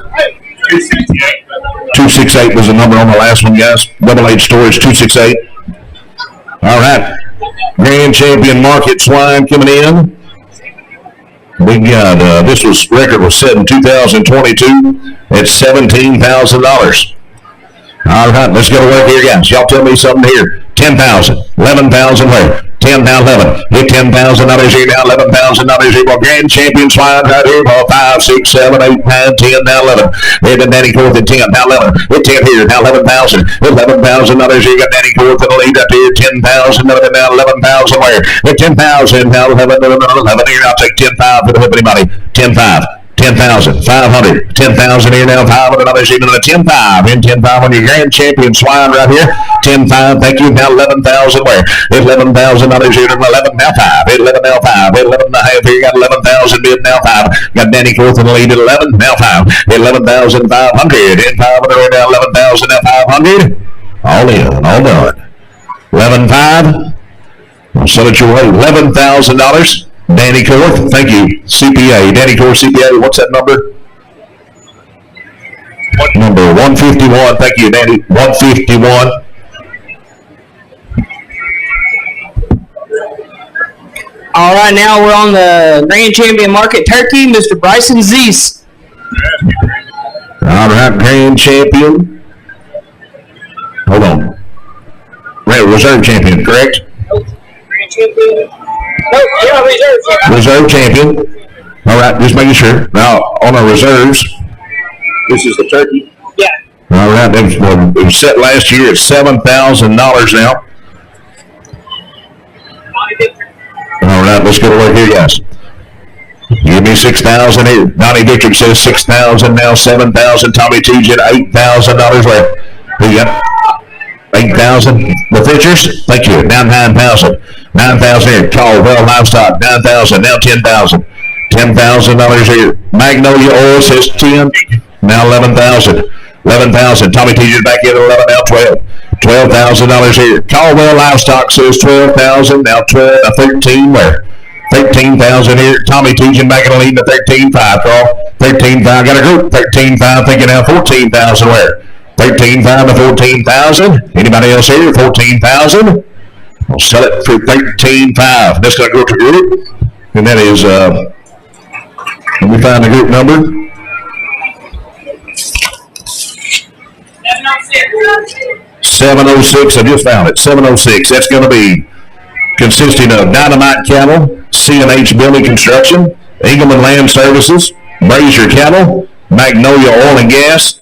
268 was the number on the last one, guys. Double H storage, 268. All right. Grand Champion Market Swine coming in. We got, this record was set in 2022 at $17,000. All right, let's go to work here, guys. Y'all tell me something here. 10,000, 11,000 where? 10 now 11. Hit $10,000 here now. $11,000 here. Grand Champion Swine right here. 5, 6, 7, 8, 9, 10 now 11. Hit the Danny Court at 10 now 11. Hit 10 here now 11,000. $11,000 here. Got Danny Court in the lead up here. 10,000 now 11,000 where? Hit 10,000 now 11 here. I'll take 10,500 for the whip anybody. 10,500. 10,500. 10,000 here now. $500 even at 10,500. In 10,500 on your Grand Champion Swine right here. 10,500. Thank you. Now 11,000 where? $11,000 here. 11 now 5. 11 now 5. 11 and a half here. Got 11,000 bid now 5. Got Danny Fourth in the lead at 11 now 5. 11,500. In 500 now 11,000 now 500. All in. All done. 11,500. I'll sell it your way. $11,000. Danny Corth, thank you. CPA, Danny Corth, CPA, what's that number? Number 151, thank you, Danny, 151. All right, now we're on the Grand Champion Market Turkey, Mr. Bryson Zeese. All right, Grand Champion. Hold on. Reserve Champion, correct? Grand Champion. No, yeah, Reserve Champion. All right, just making sure. Now, on our reserves, this is the turkey. Yeah. All right, it was set last year at $7,000 now. All right, let's go to work here, guys. Give me 6,000 here. Donnie Victor says 6,000 now, 7,000. Tommy Tugent, $8,000 left. Who you got? 8,000. The Fitchers, thank you. Now 9,000. 9,000 here. Caldwell Livestock, 9,000. Now 10,000. $10,000 here. Magnolia Oil says 10. Now 11,000. 11,000. Tommy Tugent back in at 11. Now 12. $12,000 here. Caldwell Livestock says 12,000. Now 13 where? 13,000 here. Tommy Tugent back in the lead to 13,500. Carl. 13,500. Got a group. 13,500. Thinking now 14,000 where? 13,500 to 14,000. Anybody else here? 14,000. I'll sell it for 13,500. That's going to go to group. And that is, let me find the group number. 706. I just found it. 706. That's going to be consisting of Dynamite Cattle, C&H Building Construction, Engelman Land Services, Brazier Cattle, Magnolia Oil and Gas,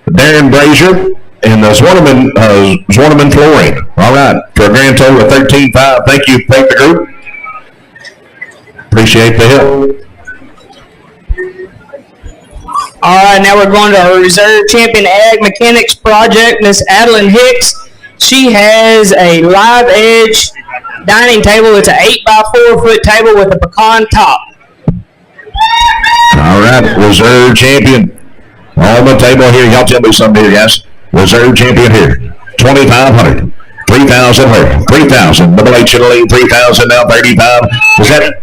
Darren Brazier, and Zwerneman Flooring. All right, for a grand total of 13,500. Thank you. Thank the group. Appreciate the help. All right, now we're going to our reserve champion ag mechanics project, Miss Adeline Hicks. She has a live edge dining table. It's an 8x4 foot table with a pecan top. All right, reserve champion on the table here. Y'all tell me something here, guys. Reserve champion here. 2,500. 3,000 here. 3,000. Double H in the lead. 3,000 now. 35. Is that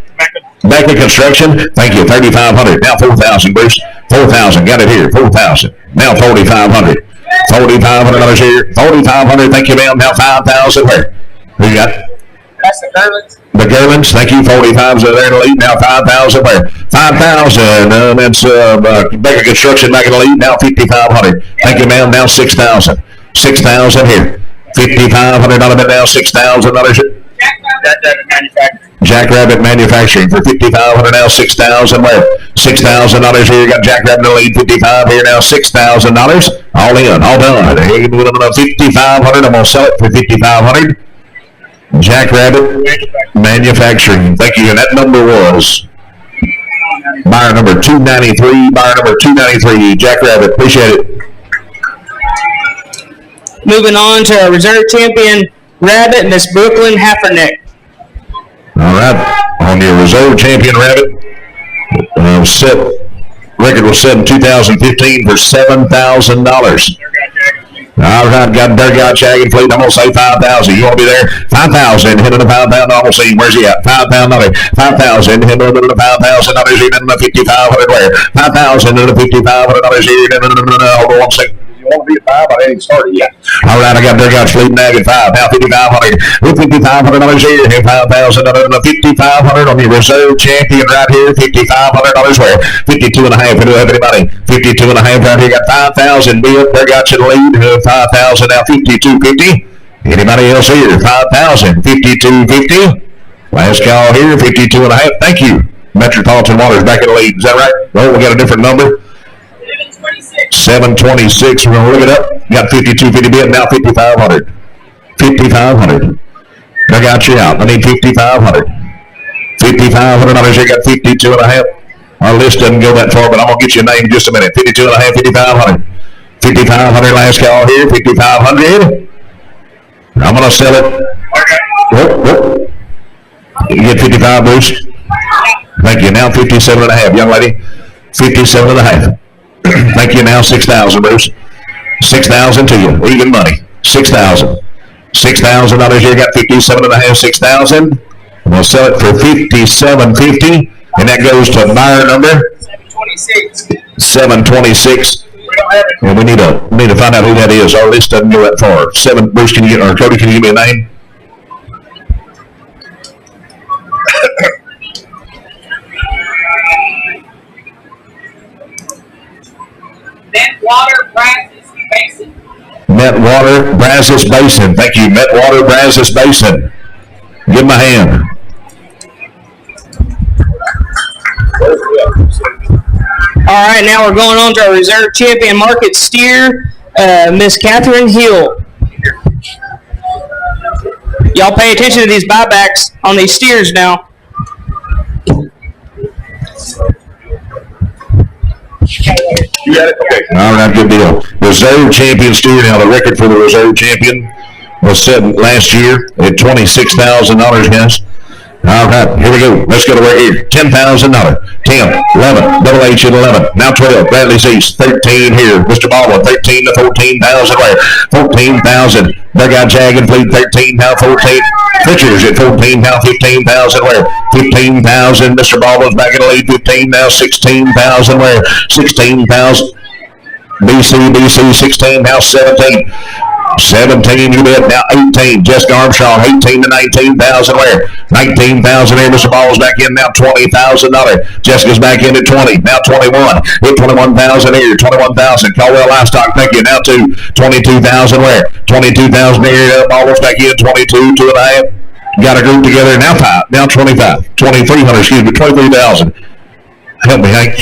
back in construction? Thank you. 3,500. Now 4,000, Bruce. 4,000. Got it here. 4,000. Now 4,500. $4,500 here. 4,500. Thank you, ma'am. Now 5,000 where? Who you got? That's the Burleson. The Germans, thank you. 45s are there in the lead. Now 5,000 where? 5,000. That's Baker Construction back in the lead. Now 5,500. Thank you, ma'am. Now 6,000. 6,000 here. $5,500 bid now. $6,000 here. Jackrabbit Manufacturing for $5,500 now. 6,000 where? $6,000 here. You got Jackrabbit in the lead. 55 here now. $6,000. All in, all done. Here, $5,500. I'm gonna sell it for $5,500. Jackrabbit Manufacturing. Thank you. And that number was buyer number 293. Buyer number 293. Jackrabbit. Appreciate it. Moving on to our reserve champion rabbit, Miss Brooklyn Hefferneck. All right. On your reserve champion rabbit, record was set in 2015 for $7,000. All right, got Durgot Shagging Fleet. I'm going to say 5,000. You want to be there? 5,000. Hit on the 5,000. I'm going to see. Where's he at? 5,000. 5,000. Hit on the 5,000. Here, then the 5,500. Where? 5,000. And the $5,500 here. Hold on 1 second. You want to be at 5? I ain't started yet. All right, I got Durgot Fleet Nag at 5. Now 5,500. With $5,500 here. Here, 5,000. And the 5,500 on your reserve champion right here. $5,500 where? 52 and a half. We don't have any money. 52 and a half right here. Got 5,000. Bill, Durgot you the lead. 5,000 now. 52.50. Anybody else here? 5,000. 52.50. Last call here. 52 and a half. Thank you. Metropolitan Waters back in the lead. Is that right? Oh, we got a different number. 726. We're gonna look it up. Got 52.50 bid now. 5,500. 5,500. I got you out. I need 5,500. $5,500 here. Got 52 and a half. Our list doesn't go that far, but I'm gonna get you a name in just a minute. 52 and a half. 5,500. 5,500. Last call here. 5,500. I'm gonna sell it. Whoop. You get 55, Bruce. Thank you. Now 57 and a half, young lady. 57 and a half. Thank you. Now 6,000, Bruce. 6,000 to you. Even money. 6,000. $6,000 here. Got 57 and a half. 6,000. I'm gonna sell it for $57.50, and that goes to buyer number 726. 726. And we need to find out who that is. Our list doesn't go that far. Bruce, can you get, or Cody, can you give me a name? Metwater Brazos Basin. Metwater Brazos Basin. Thank you, Metwater Brazos Basin. Give him a hand. All right, now we're going on to our reserve champion market steer, Miss Catherine Hill. Y'all pay attention to these buybacks on these steers now. You got it? Okay. All right, good deal. Reserve champion steer. Now, the record for the reserve champion was set last year at $26,000, guys. All right, here we go. Let's go to right here. $10,000. 10, 11, Double H at 11. Now 12, Bradley's East. 13 here. Mr. Baldwin, 13 to 14,000. Right, 14,000. Dugout Jagging Fleet, 13, now 14. Fitchers at 14, now 15,000. Where? 15,000. Mr. Baldwin's back in the lead. 15, now 16,000. Where? 16,000. BC, 16, now 17. 17, you bet. Now 18. Jessica Armstrong, 18 to 19,000. Where? 19,000 here. Mr. Ball's back in now. $20,000. Jessica's back in at 20. Now 21. Hit 21,000 here. 21,000. Caldwell Livestock, thank you. Now to 22,000. Where? 22,000 here. Ball's back in. 22, 2.5. Got a group together. Now 5. Now 25. 2,300. Excuse me. 23,000. Help me, Hank.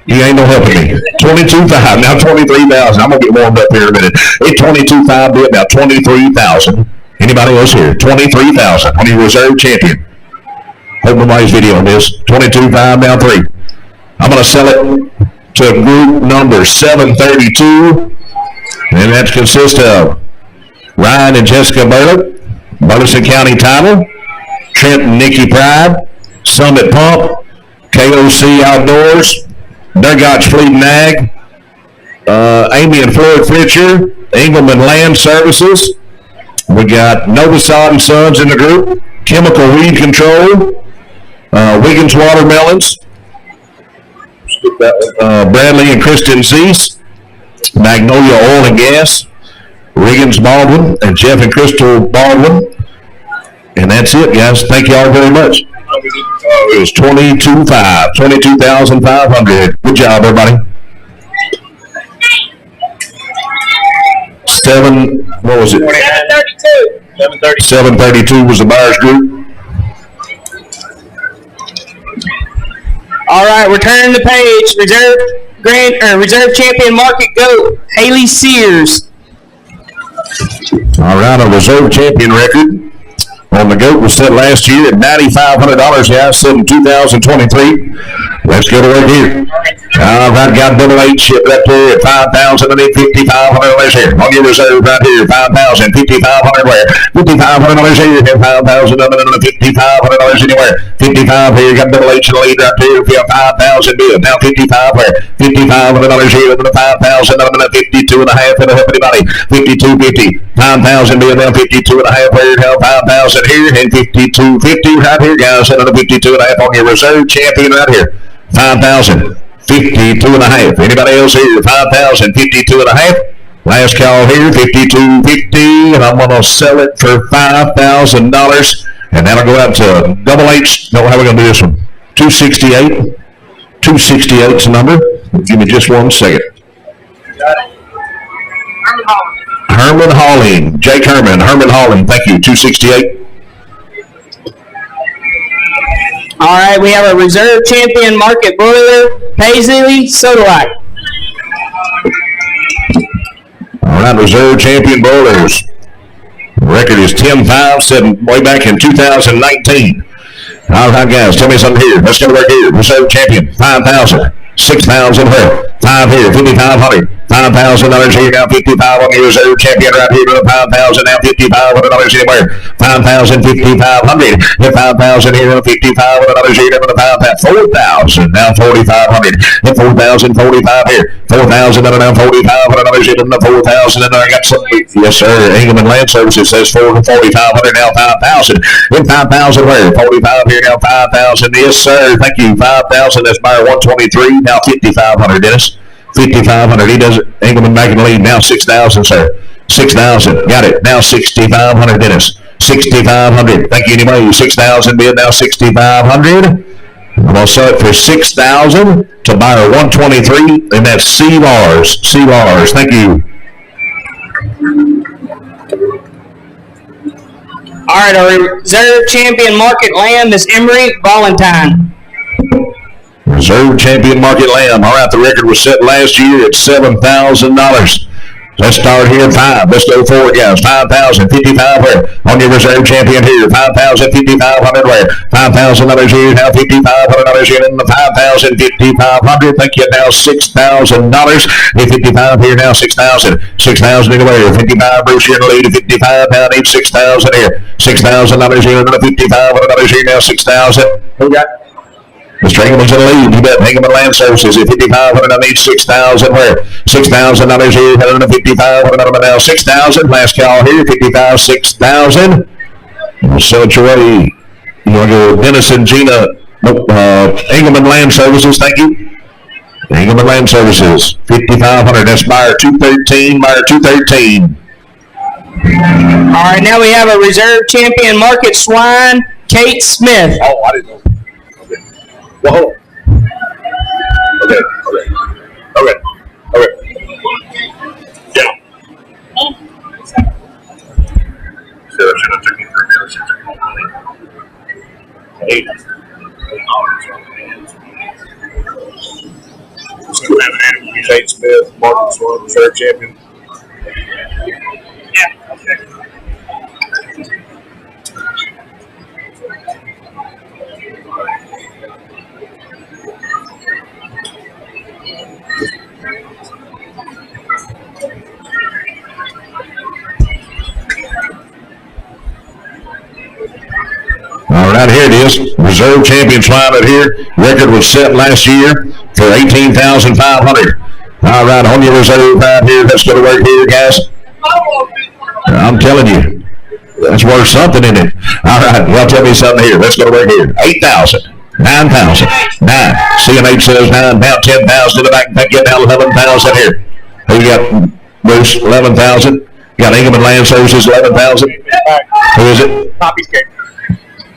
You ain't no helping me. 22.5, now 23,000. I'm gonna get warmed up here in a minute. It's 22.5 bid now 23,000. Anybody else here? 23,000 on your reserve champion. Hope nobody's videoing this. 22.5, now 3. I'm going to sell it to group number 732, and that consists of Ryan and Jessica Burlett, Burleson County Title, Trent and Nikki Pride, Summit Pump, KOC Outdoors, Durgotch Fleet and Ag, Amy and Floyd Fletcher, Engelman Land Services. We got Novasad and Sons in the group, Chemical Weed Control, Wiggins Watermelons, Bradley and Kristen Zeese, Magnolia Oil and Gas, Riggins Baldwin, and Jeff and Crystal Baldwin. And that's it, guys. Thank you all very much. It was 22,500. Good job, everybody. What was it? 732. 732 was the buyer's group. All right, we're turning the page. Reserve champion market goat, Haley Sears. All right, a reserve champion record on the goat was set last year at $9,500. Yeah, set in 2023. Let's go to work here. All right, got double H shipped up there at $5,000 and $5,500 here. On your reserve right here, $5,000, $5,500 where? $5,500 here, and $5,000 $5,500 anywhere. 55 here, got double H in the lead right there. We have 5,000 bid. Now 55 where? $5,500 here, and $5,000 52 and a half. And help anybody. 52.50. 5,000 bid. Now 52 and a half where? Now 5,000 here, and 52.50 right here, guys. And 52 and a half on your reserve champion right here. 5,000, 52 and a half. Anybody else here? 5,000, 52 and a half. Last call here, 52.50, and I'm going to sell it for $5,000, and that'll go out to double H. No, how are we going to do this one? 268. 268 is the number. Give me just 1 second. Herman Halling. Jake Herman. Herman Halling. Thank you. 268. All right, we have a reserve champion market broiler, Paisley Sodalite. All right, reserve champion broilers. The record is 10-5, set way back in 2019. All right, guys, tell me something here. Let's go right here. Reserve champion, 5,000, 6,000 here, 5 here, 5,500. $5,000 here, now 55 on the reserve champion right here to 5,000, now $5,500 anywhere. 5,000, 5,500. Hit 5,000 here, $5,500 here, to 4,000, now 4,500. Hit 4,000, 45 here. 4,000, now $4,500 here, to 4,000, and I got some. Yes, sir. Engelman Land Services says 4,500, now 5,000. Hit 5,000 where? 45 here, now 5,000. Yes, sir. Thank you. 5,000. That's buyer 123, now 5,500, Dennis. 5,500. He does it. Engelman back in the lead. Now 6,000, sir. 6,000. Got it. Now 6,500, Dennis. 6,500. Thank you anyway. 6,000 bid. Now 6,500. I'm going to sell it for 6,000 to buyer 123, and that's C. Lars. C. Lars. Thank you. All right, our reserve champion market lamb is Emery Valentine. Reserve champion market lamb. All right, the record was set last year at $7,000. Let's start here at 5. Let's go forward, guys. 5,000, 55 where? On your reserve champion here. 5,000, 5,500 where? $5,000 here. Now $5,500 here. And the 5,000, 5,500. Thank you. Now $6,000. 55 here. Now 6,000. 6,000 anywhere. 55 Bruce here in the lead. 55 now need 6,000 here. $6,000 here. And the $5,500 here. Now 6,000. Who got? Mr. Engelman's in the lead. You bet. Engelman Land Services at 5,500. I need 6,000 where? $6,000 here. Heading to 5,500. Now 6,000. Last call here. 55, 6,000. So it's your way. You want to go with Dennis and Gina? Nope. Engelman Land Services. Thank you. Engelman Land Services. 5,500. That's buyer 213. Buyer 213. All right. Now we have a reserve champion market swine, Kate Smith. Oh, I didn't know. Well, hold on. Okay. Yeah. Should have took me 3 minutes. $8. So we have an animal. Kate Smith, Martin Swan, reserve champion. Yeah. Okay. right, here it is. Reserve champions line right here. Record was set last year for $18,500. All right, on your reserve right here. Let's go to work here, guys. I'm telling you, that's worth something in it. All right, y'all tell me something here. Let's go to work here. 8,000. 9,000. 9. CNH says 9. Now 10,000 in the back. Back get down 11,000 here. Who you got? Bruce, 11,000. Got Ingham and Land Services, 11,000. Who is it? Poppy's Cake.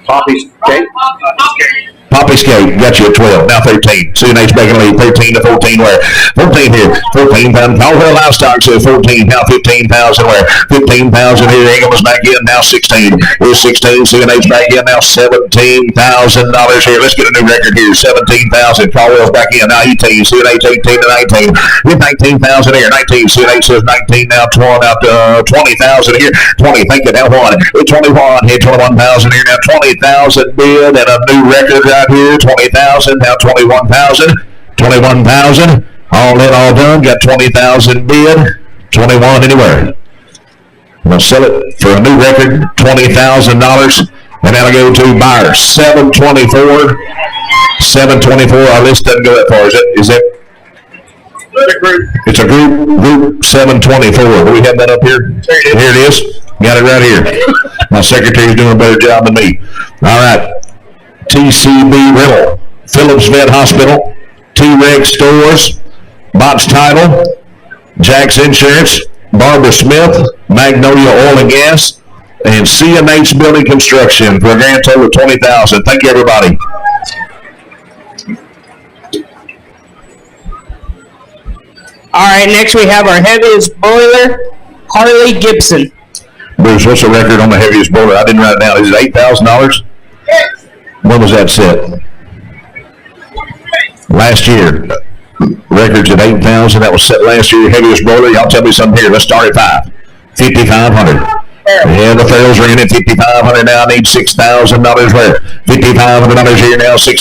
Poppy's Cake. Poppy's Cake, got you at 12, now 13. CNH back in the lead, 13 to 14 where? 14 here, 14,000. Caldwell Livestock says 14, now 15,000 where? 15,000 here, Ingham was back in, now 16. Here's 16, CNH back in, now $17,000 here. Let's get a new record here, 17,000. Caldwell's back in, now 18. CNH 18 to 19. Get 19,000 here, 19. CNH says 19, now 12, now 20,000 here. 20, thank you, now 1. 21, here, 21,000 here, now 20,000 bid and a new record right here, 20,000, now 21,000, 21,000, all in, all done, got 20,000 bid, 21 anywhere. We'll sell it for a new record, $20,000, and that'll go to buyer, 724, 724, our list doesn't go that far, is it? It's a group 724, do we have that up here? Here it is, got it right here. My secretary's doing a better job than me. All right. TCB Rental, Phillips Vet Hospital, T-Rex Stores, Box Title, Jack's Insurance, Barbara Smith, Magnolia Oil and Gas, and CNH Building Construction for a grand total of 20,000. Thank you, everybody. All right, next we have our heaviest boiler, Harley Gibson. Bruce, what's the record on the heaviest boiler? I didn't write it down. Is it $8,000? Yes. When was that set? Last year. Records at 8,000. That was set last year. Heaviest boiler. Y'all tell me something here. Let's start at 5. 5,500. Yeah, the Farrell's ringing at 5,500 now. I need $6,000 where? $5,500 here now. $6,000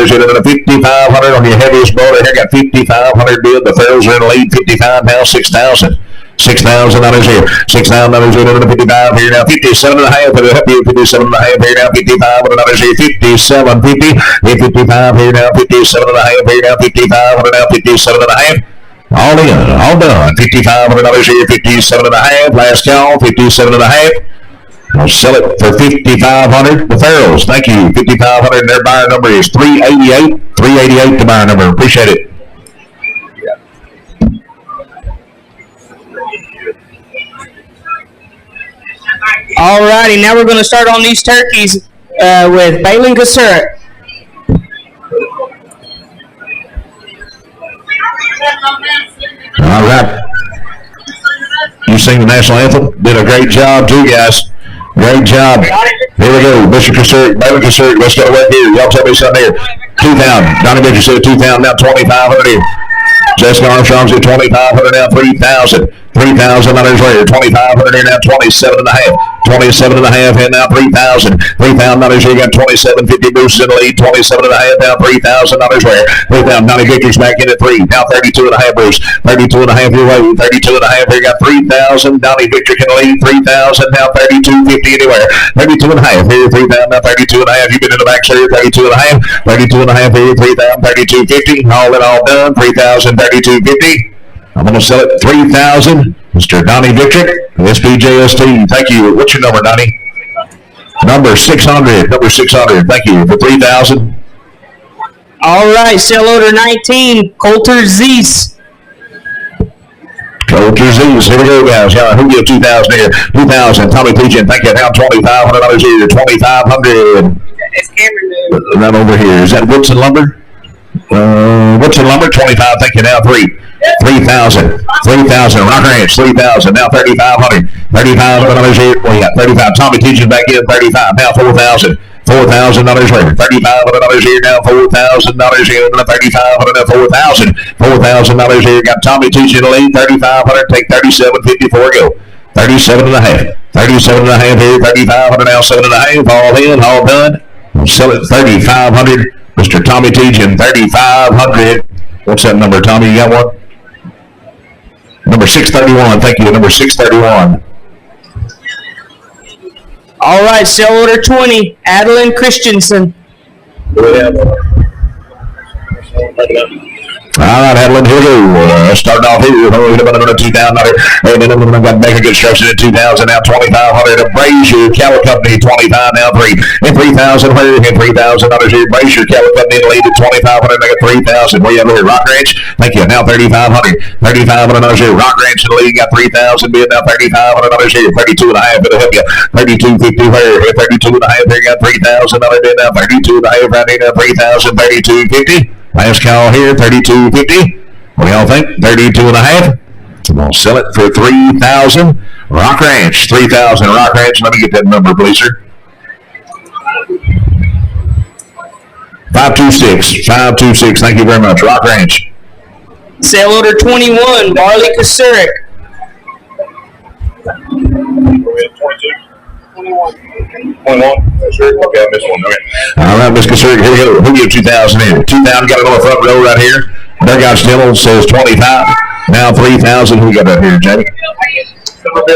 here. 5,500 on your heaviest boiler. Here got 5,500 bid. The Farrell's are in the lead. 55 now. 6,000. $6,000 here. $6,000 here. Another 55 here now. 57 and a half. It'll help you. 57 and a half here now. 55 and another here. 57.50. 55 here now. 57 and a half here now. 55 now. 57 and a half. All in, all done. 55 and another here. 57 and a half. Last call. 57 and a half. I'll sell it for 5,500. The Farrells. Thank you. 5,500. And their buyer number is 388. 388. The buyer number. Appreciate it. All righty, now we're going to start on these turkeys with Balin Kasura. All right. You sing the national anthem. Did a great job too, guys. Great job. Here we go. Mr. Kasura, Balin Kasura. Let's go right here. Y'all tell me something here. 2,000. Donnie Mitchell said 2,000. Now 2,500 here. Jessica Armstrong's at 2,500 now. 3,000. $3,000 later, 2,500 here now, 27 and a half, 27 and a half here now, 3,000, $3,000 here, got 27.50 Bruce in the lead, 27 and a half now, $3,000 later, 3,000, Donnie Victor's back in at 3, now 32 and a half Bruce, 32 and a half your way, 32 and a half here, got 3,000, Donnie Victor can lead, 3,000, now 32.50 anywhere, 32 and a half here, 3,000, now 32 and a half, you've been in the back here, 32 and a half, 32 and a half here, 3,000, 32.50, all in all done, 3,000, 32.50. I'm going to sell it 3,000. Mr. Donnie Victrick, SPJST. Thank you. What's your number, Donnie? Number 600. Number 600. Thank you for 3,000. All right, sell order 19, Coulter Zeese. Coulter Zeese. Here we go, guys. Who give 2,000 here? 2,000. Tommy Pigeon. Thank you. Now $2,500 here. 2,500. It's Cameron. Right over here. Is that Woodson Lumber? Woodson Lumber. 25. Thank you. Now 3,000. 3,000. Rock Ranch. 3,000. Now 3,500. 3,500 here. Well, you got 35. Tommy Pigeon back in. 35. Now 4,000. $4,000 later. $3,500 here now. $4,000 here. $3,500 now. $4,000. $4,000 here. Got Tommy teaching the lead. $3,500. Take $37.50 before we go. 37 and a half. 37 and a half here. $3,500 now. 7 and a half. All in. All done. We'll sell it $3,500. Mr. Tommy teaching $3,500. What's that number, Tommy? You got one? Number 631. Thank you. Number 631. All right, sale order 20, Adeline Christensen. All right, Adeline, here we go. Starting off here, $2,000. Hey, then I'm going to make a construction at $2,000, now $2,500. Brazier Cattle Company, $25, now $3. And $3,000, where and $3,000 here. Brazier Cattle Company, lead at $2,500, I got $3,000. Way over here, Rock Ranch, thank you, now $3,500. $3,500 here. Rock Ranch in the lead, got $3,000 bid, now $3,500 here. 32 and a half, it'll help you. 32.50 where? 32 and a half, there, got $3,000 bid, now 32 and a half, right here, now 3,000, 32.50. Last call here, 32.50. What do y'all think? 32 and a half. I'm going to sell it for 3,000. Rock Ranch, 3,000. Rock Ranch, let me get that number, please, sir. 526. 526. Thank you very much. Rock Ranch. Sale order 21, Barley Kasurik. 21. Sure. Okay, I missed one. Okay. All right, Ms. Kasurik, here we go. Who give 2,000 in? 2,000 got another front row right here. Burgosh Dental says 25. Now 3,000. Who we got right here, Jamie?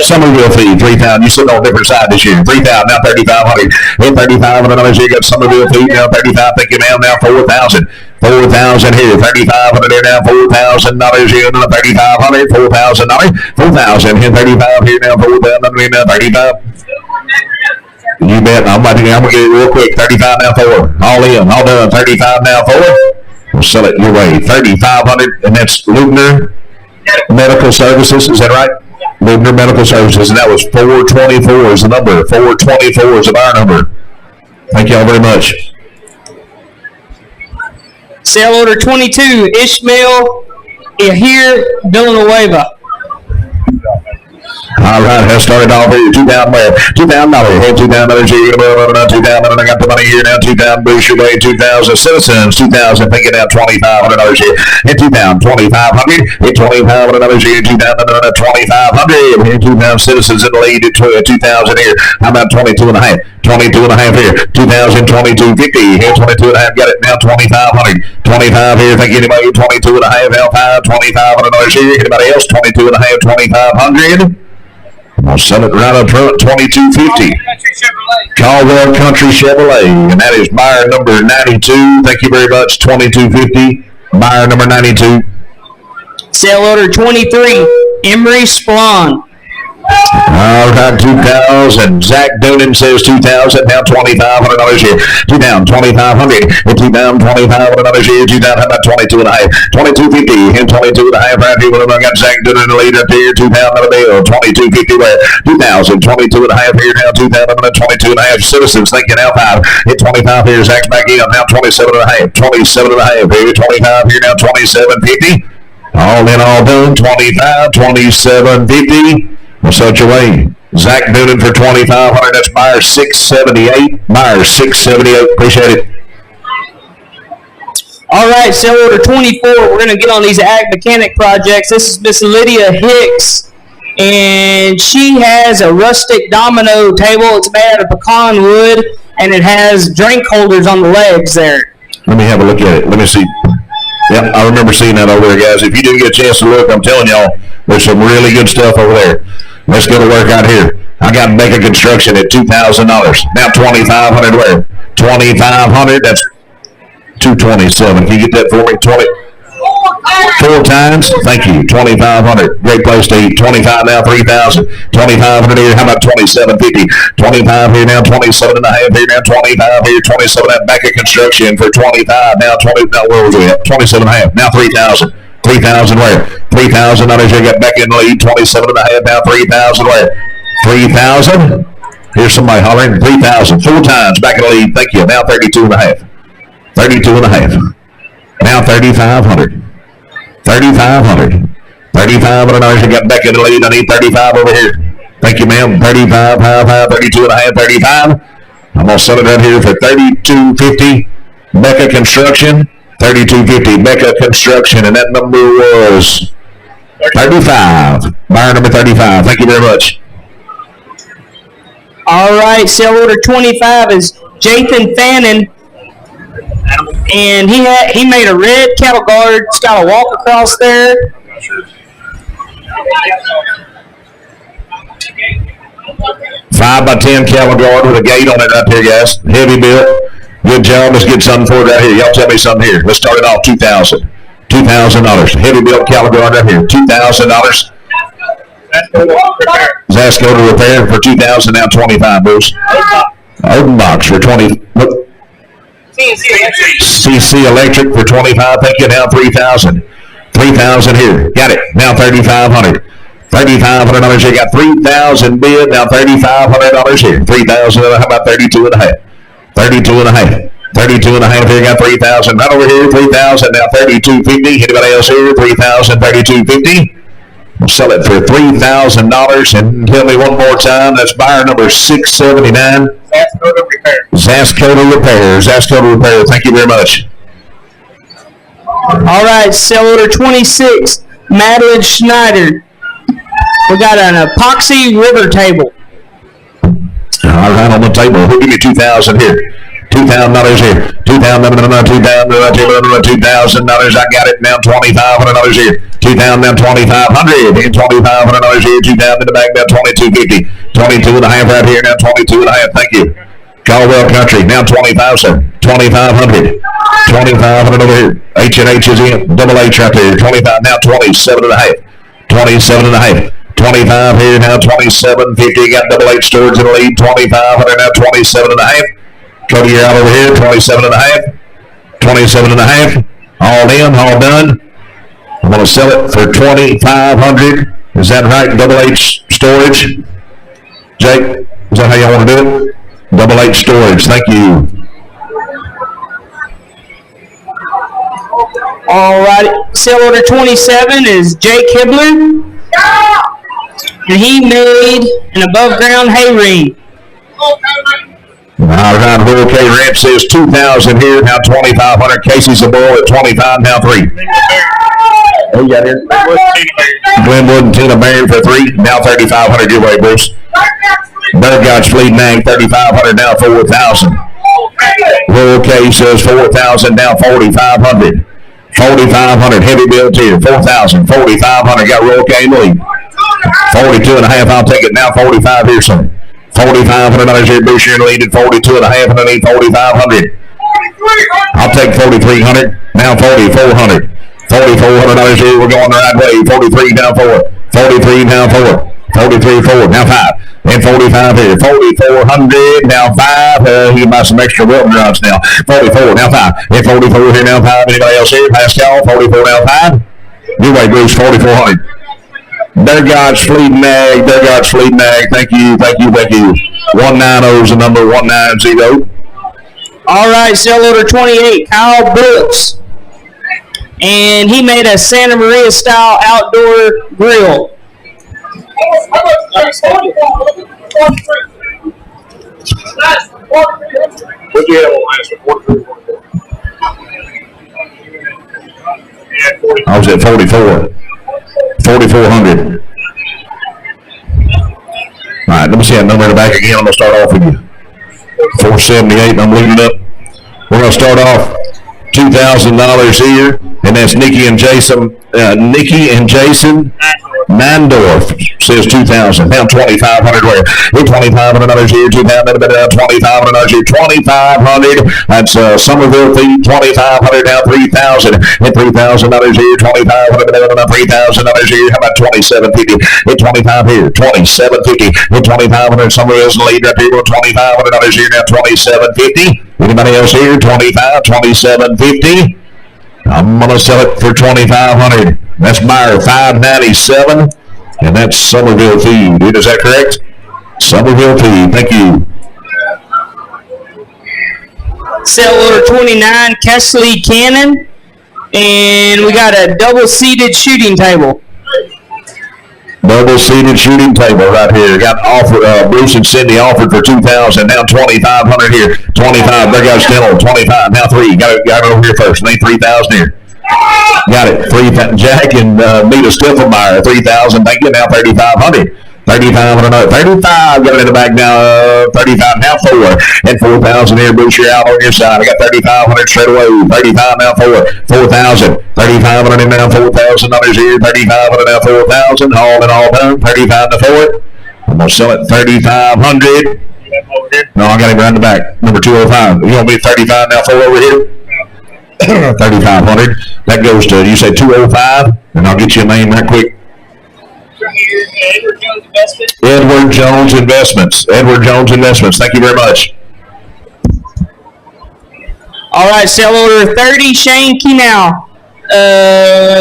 Somerville fee, 3,000. You sitting on a different side this year. 3,000, now 3,500. Hit 3,500 here. Got Somerville fee, now 35. Thank you, ma'am. Now 4,000. 4,000 here. 3,500 here. Now $4,000 here. Now 3,500. $4,000. 4,000. Hit 35 here. Now 4,000 here. Now 35. You bet. I'm going to get it real quick. 35 now 4. All in. All done. 35 now 4. We'll sell it your way. 3,500, and that's Lubner Medical Services. Is that right? Lubner Medical Services, and that was 424 is the number. 424 is our number. Thank y'all very much. Sale order 22, Ishmael here, Villanueva. All right, let's start it off here. $2,000 where? $2,000. Hey, $2,000 here. $2,000. I got the money here now. $2,000 Booster Way. 2,000 Citizens. 2,000. Thinking now $2,500 here. And 2,000. 2,500. Hit $2,500 here. 2,000. 2,500. And 2,000 Citizens in the lead at 2,000 here. How about 22 and a half? 22 and a half here. 2,000. 22.50. Here 22 and a half. Got it now. 2,500. 25 here. Think anybody? 22 and a half. L5. $2,500 here. Anybody else? 22 and a half. 2,500. I'll sell it right up front, $22.50. Caldwell Country Chevrolet, and that is buyer number 92. Thank you very much, $22.50. Buyer number 92. Sale order 23, Emery Splon. All right, 2,000. Zach Doonan says 2,000. Now $2,500 here. 2,000, 2,500. And 2,000, $2,500 here. 2,000. How about 22 and a half? 22.50. And 22 and a half right here. I got Zach Doonan in the lead up here. 2,000 bill. 22.50 where? 2,000, 22 and a half here. Now 2,000. 22 and a half. Citizens thinking now 5. Hit 25 here. Zach's back in. Now 27 and a half. 27 and a half here. 25 here. Now 27.50. All in, all done. 25, 27.50. We'll sell your way. Zach Noonan for $2,500. That's buyer 678. Buyer 678. Appreciate it. All right, sale order 24. We're going to get on these ag mechanic projects. This is Miss Lydia Hicks, and she has a rustic domino table. It's made out of pecan wood, and it has drink holders on the legs there. Let me have a look at it. Let me see. Yep, I remember seeing that over there, guys. If you didn't get a chance to look, I'm telling y'all, there's some really good stuff over there. Let's go to work out here. I got Mega Construction at $2,000. Now $2,500 where? $2,500. That's $227. Can you get that for me? 4 times? Thank you. $2,500. Great place to eat. 25 now, 3,000. 2,500 here. How about 27.50? 25 here now, 27 and a half here now, 25 here, 27 at Mega Construction for 25. Now 20. Now where was we at? 27 and a half. Now 3,000. 3,000 where? $3,000 here. Got back in the lead. 27 and a half. Now 3,000 where? 3,000. Here's somebody hollering. 3,000. 4 times back in the lead. Thank you. Now 32 and a half. 32 and a half. Now 3,500. 3,500. $3,500. Got back in the lead. I need 35 over here. Thank you, ma'am. 35, 32 and a half, 35. I'm going to sell it right here for $32.50. Mecca Construction. $32.50. Mecca Construction. And that number was 35. Buyer number 35. Thank you very much. All right. Sale order 25 is Jathan Fannin. And he made a red cattle guard. It's got a walk across there. 5x10 cattle guard with a gate on it right there, guys. Heavy built. Good job. Let's get something for it right here. Y'all tell me something here. Let's start it off. $2,000. $2,000. Heavy built cattle guard right here. $2,000. Zasco to repair for $2,000. Now $25, Bruce. Open box for 20. CC Electric for $25. Thank you. Now $3,000. $3,000 here. Got it. Now $3,500. $3,500 here. Got $3,000 bid. Now $3,500 here. $3,000. How about 32 and a half? 32 and a half. 32 and a half here. Got $3,000. Right over here. $3,000. Now $32.50. Anybody else here? $3,000. $32.50. We'll sell it for $3,000. And tell me one more time. That's buyer number 679. Zasco Repair. Zasco Repair. Zasco Repair. Thank you very much. All right, sell order 26, Madeline Schneider. We got an epoxy river table. All right, on the table. Who'll give me $2,000 here? $2,000 here. $2,000. I got it. Now $2,500 here. $2,000. Now $2,500. And $2,500 here. $2,000 in the back. Now $22.50. 22 and a half right here. Now 22 and a half. Thank you. Caldwell Country. Now $20,000. $2,500. $2,500 over here. H&H is in. Double H right there. 25. Now 27 and a half. 27 and a half. 25 here. Now 27.50. Got Double H Storage in the lead. 2,500. Now 27 and a half. Cody, you're out over here. 27 and a half. 27 and a half. All in. All done. I'm going to sell it for $2,500. Is that right? Double H Storage. Jake, is that how y'all want to do it? Double H Storage. Thank you. All right, sell order 27 is Jake Hibbler. And he made an above ground hay ring. All right, okay, Ranch says $2,000 here, now $2,500. Casey's a bull at 25, now 3. Oh, you got here? Glenwood and Tina Barron for 3, now $3,500 your way, Bruce. Bird God's Fleet Nang, $3,500, now $4,000. Rural K says $4,000, now $4,500. $4,500, heavy build here, $4,000, $4,500, got Rural K in the lead. 42 and a half, I'll take it now, 45 here, son. $4,500 here, Bruce, you're in the lead at 42 and a half, and I need 4,500. I'll take 4,300, now 4,400. $4,400 here, we're going the right way. 43 down 4. 43 down 4. 43 4, now 5. And 45 here. 4,400, now 5. You can buy some extra Wilton rods now. 44, now 5. And 44 here, now 5. Anybody else here? Pascal, 44 now 5. Your way, Bruce, 4,400. Their God's Fleet Nag, Their God's Fleet Nag. Thank you, thank you, thank you. 190 is the number, 190. All right, sell order 28, Kyle Brooks. And he made a Santa Maria style outdoor grill. What do you have on last one? 43. I was at 44. 4,400. All right, let me see that number in the back again. I'm going to start off with you. 478, and I'm leaving it up. We're going to start off $2,000 here, and that's Nikki and Jason Mandorf says 2,000. Now 2,500 where? Here $2,500 here, 2,000, $2,500 here, 2,500. That's Somerville feed, 2,500 now 3,000. And $3,000 here, 2,500, $3,000 here. How about 2,750? Hit 25 here, 2,750. Hit 2,500. Somerville's in the lead right here. $2,500 here now, 2,750. Anybody else here? 25, 2,750. I'm going to sell it for 2,500. That's buyer 597, and that's Somerville feed. Is that correct? Somerville feed. Thank you. Sell order 29, Kesley Cannon. And we got a double-seated shooting table. Double-seated shooting table right here. Got offer. Bruce and Cindy offered for 2,000. Now 2,500 here. 25. There goes Stella. 25. Now 3. Got it over here first. Need 3,000 here. Got it. 3,000. Jack and Nita Stiffelmeyer. 3,000. Thank you. Now 3,500. 3,500. 35. Got it in the back now. 35. Now 4. And 4,000 here. Bruce, you're out on your side. I got 3,500 straight away. 35 now 4. 4,000. 3,500 and now $4,000 here. 3,500 now 4,000. All in all done. 35 to 4. I'm gonna sell it 3,500. No, I got him right in the back. Number 205. You want me at 35 now for over here? 3,500. That goes to, you say 205, and I'll get you a name right quick. Edward Jones Investments. Edward Jones Investments. Thank you very much. All right, sell order 30, Shane Kenow.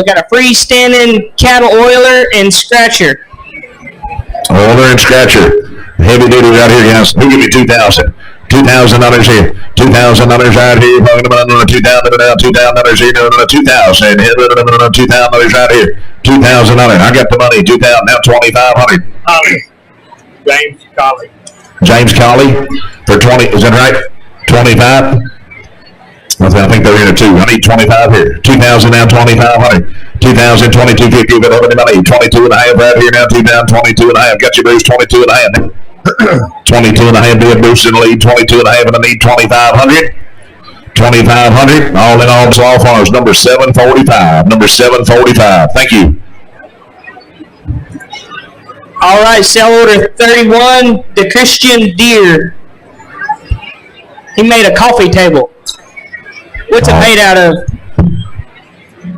Got a freestanding cattle oiler and scratcher. Oiler and scratcher. Heavy duty right here, guys. Who give me 2,000? $2,000 here. $2,000 right here. $2,000 now. $2,000 here. $2,000. $2,000 right here. $2,000. I got the money. $2,000 now. $2,500. James Colley. James Colley for 20. Is that right? 25. I think they're in it too. I need 25 here. 2,000 now. 2,500. 2,000. 2250. But over the money. 22 and a half right here now. 2,000. 22 and a half. Got you, Bruce. 22 and a half. 22 and a half, doing Bruce in the lead. 22 and a half, and I need 2,500. 2,500. All in all, Slaw Farms, number 745. Number 745. Thank you. All right, sell order 31, the Christian Deere. He made a coffee table. What's it made out of?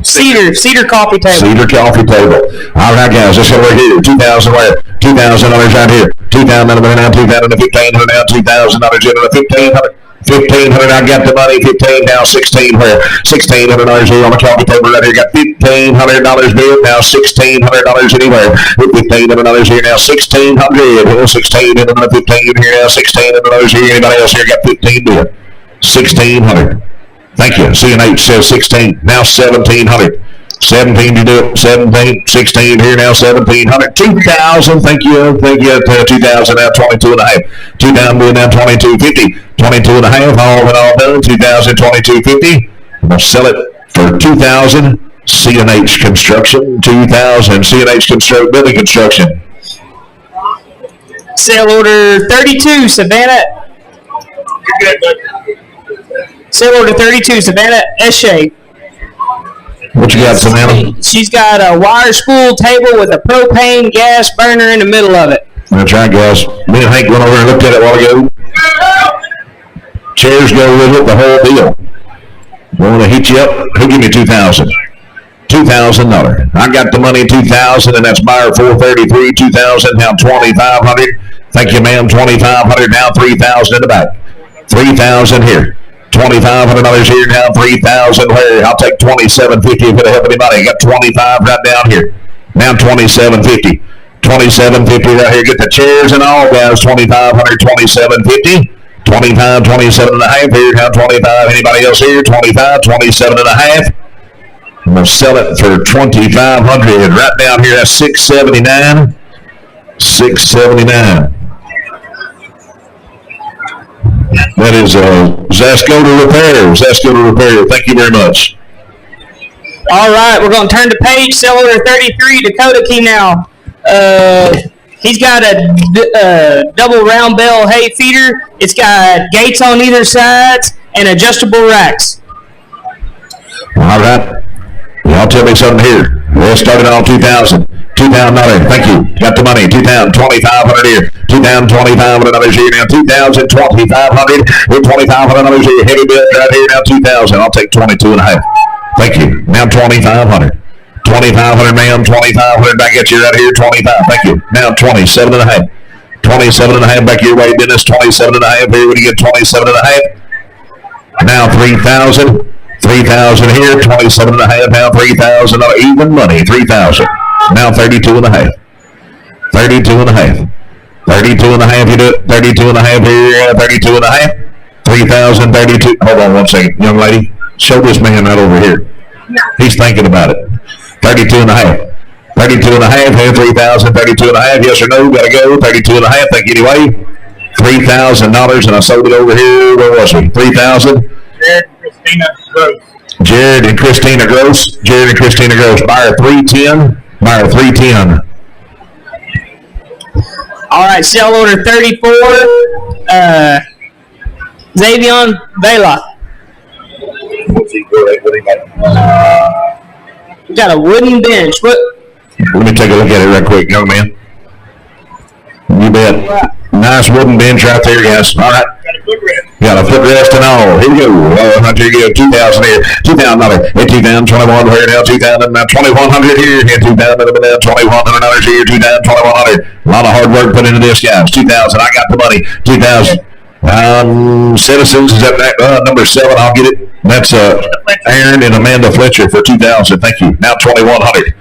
Cedar coffee table. Cedar coffee table. All right, guys, let's go right here. 2,000 where? $2,000 right here. 2,000 now. 2,000 to 1,500 now. $2,000 into the 1,500. 1,500. I got the money. 15 now. 16 where? $1,600 here on the coffee table right here. Got $1,500 bid now. $1,600 anywhere. $1,500 here now. 1,600. 16 into the 15 here now. $1,600 here. Anybody else here got 15 bid? 1,600. Thank you. CNH says 16. Now 1,700. 17 to do it. 17, 16 here now. 1,700. 2,000. Thank you. Thank you. 2,000 now. 22 and a half. 2,000 now. 2250. 22 and a half. All in all done. 2,000. 2250. I'm gonna sell it for 2,000. CNH Construction. 2,000. CNH Building Construction. Sale order 32, Savannah. You're good, buddy. Sale order 32, Savannah Eshe. What you got, Savannah? She's got a wire spool table with a propane gas burner in the middle of it. That's right, guys. Me and Hank went over and looked at it a while ago. Chairs go with it, the whole deal. Want to hit you up? Who give me 2,000? $2,000. I got the money, 2,000, and that's buyer 433. 2,000 now, 2,500. Thank you, ma'am. 2,500 now, 3,000 in the back. 3,000 here. $2,500 here now, 3,000 where? I'll take 2,750 if it'll help anybody. I got 25 right down here. Now 2,750. 2,750 right here. Get the chairs and all, guys. 2,500, 2,750. 25, 27 and a half here. Now 25. Anybody else here? 25, 27 and a half. I'm going to sell it for 2,500 right down here. That's 679. 679. That is Zascoda Repair. Zascoda Repair. Thank you very much. All right, we're going to turn the page. Sell order 33, Dakota Key now. He's got a double round bell hay feeder. It's got gates on either sides and adjustable racks. All right. Y'all tell me something here. Let's start it on 2,000. $2,000. Thank you. Got the money. 2,000. 2,500 here. 2,000. 2,500 here now. 2,000. 2,500. With 2,500 here. Heavy bid right here now. 2,000. I'll take 22 and a half. Thank you. Now 2,500. 2,500, ma'am. 2,500 back at you right here. 25. Thank you. Now 27 and a half. 27 and a half back your way, Dennis. 27 and a half here. When you get 27 and a half. Now 3,000. 3,000 here. 27 and a half. Now 3,000. Even money. 3,000. Now 32 and a half. 32 and a half. 32 and a half. You do it. 32 and a half here. 32 and a half. 3,000. 32. Hold on one second, young lady. Show this man right over here. He's thinking about it. 32 and a half. 32 and a half. Here, 3,000. 32 and a half. Yes or no? Gotta go. 32 and a half. Thank you anyway. $3,000, and I sold it over here. Where was we? 3,000. Jared and Christina Gross. Jared and Christina Gross. Jared and Christina Gross. Buyer 310. Buyer 310. All right, sell order 34. Xavion Vela. We got a wooden bench. What? Let me take a look at it right quick, young man. You bet. Nice wooden bench right there, guys. All right. Got a footrest and all. Here we go. Here you go. 2,000 here. $2,000. Hey, 2,021 here now. 2,000 now. 2,100 here. And 2,000 now. 2,100 here. 2,000. A lot of hard work put into this, guys. 2,000. I got the money. 2,000. Citizens is at number 7. I'll get it. That's Aaron and Amanda Fletcher for 2,000. Thank you. Now 2,100.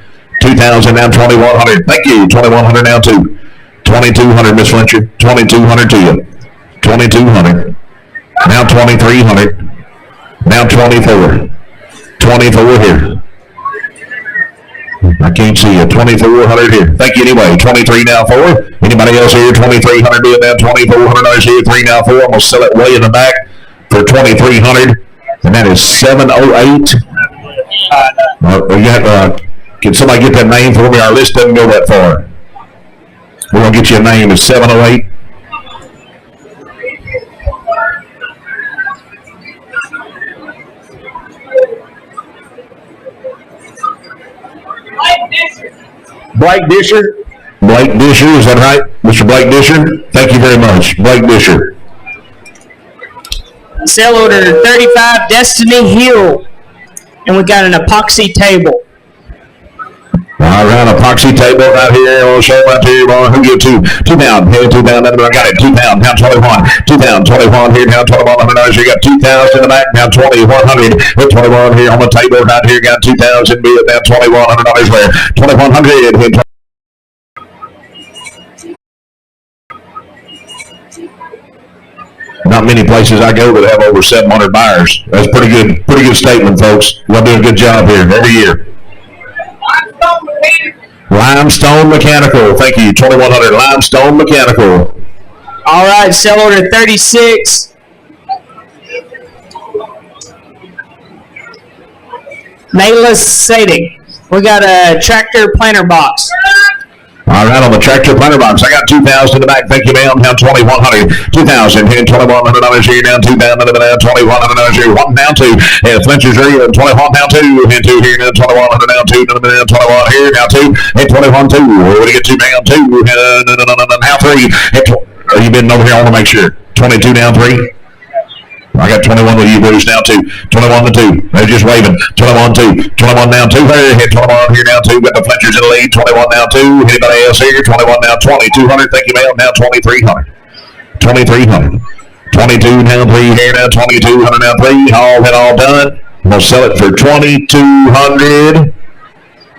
2,000 now 2,100. Thank you. 2,100 now too. 2,200, Miss Fletcher. 2,200 to you. 2,200. Now 2,300. Now 24. 24 here. I can't see you. 2,400 here. Thank you anyway. 23 now 4. Anybody else here? 2,300 doing that. 2,400 here. 3 now 4. I'm going to sell it way in the back for 2,300. And that is 708. Can somebody get that name for me? Our list doesn't go that far. We're going to get you a name. It's 708. Blake Disher. Blake Disher, is that right? Mr. Blake Disher? Thank you very much. Blake Disher. Sale order 35, Destiny Hill. And we got an epoxy table. All right, epoxy table right here. We'll show right here. Who give 2 pound? Here, 2 pound. I got it. 2 pound. Now 21. 2 pound. 21 here. Now 2,100. You got 2,000 in the back. Now 2,100. 21 here on the table right here. Got 2,000. Be it now $2,100 where 2,100. Not many places I go that have over 700 buyers. That's pretty good statement, folks. Y'all do a good job here every year. Limestone Mechanical. Thank you. 2,100. Limestone Mechanical. All right, sell order 36. Nayla Sadek. We got a tractor planter box. All right, on the tractor planter box, I got 2,000 in the back. Thank you, ma'am. Now 2,100. 2,000 here. $2,100 here. Now 2,000 now. $2,100 here. 1 down 2. And Fletcher's here. 21 down 2. And 2 here. Now 2,100 down 2. Now 21 here. Now 2. And 21 2. We're going to get 2 down 2. Now 3. You been over here? I want to make sure. 22 down 3. I got 21 with you, Bruce, now 2. 21 to 2. They're just waving. 21 2. 21 down 2. Here, hit 21 here, down 2. Got the Fletchers in the lead. 21 down 2. Anybody else here? 21 down 20. 200. Thank you, ma'am. Now 2,300. 2,300. 22 down 3 here. Now 2,200 down 3. All done. We'll sell it for 2,200.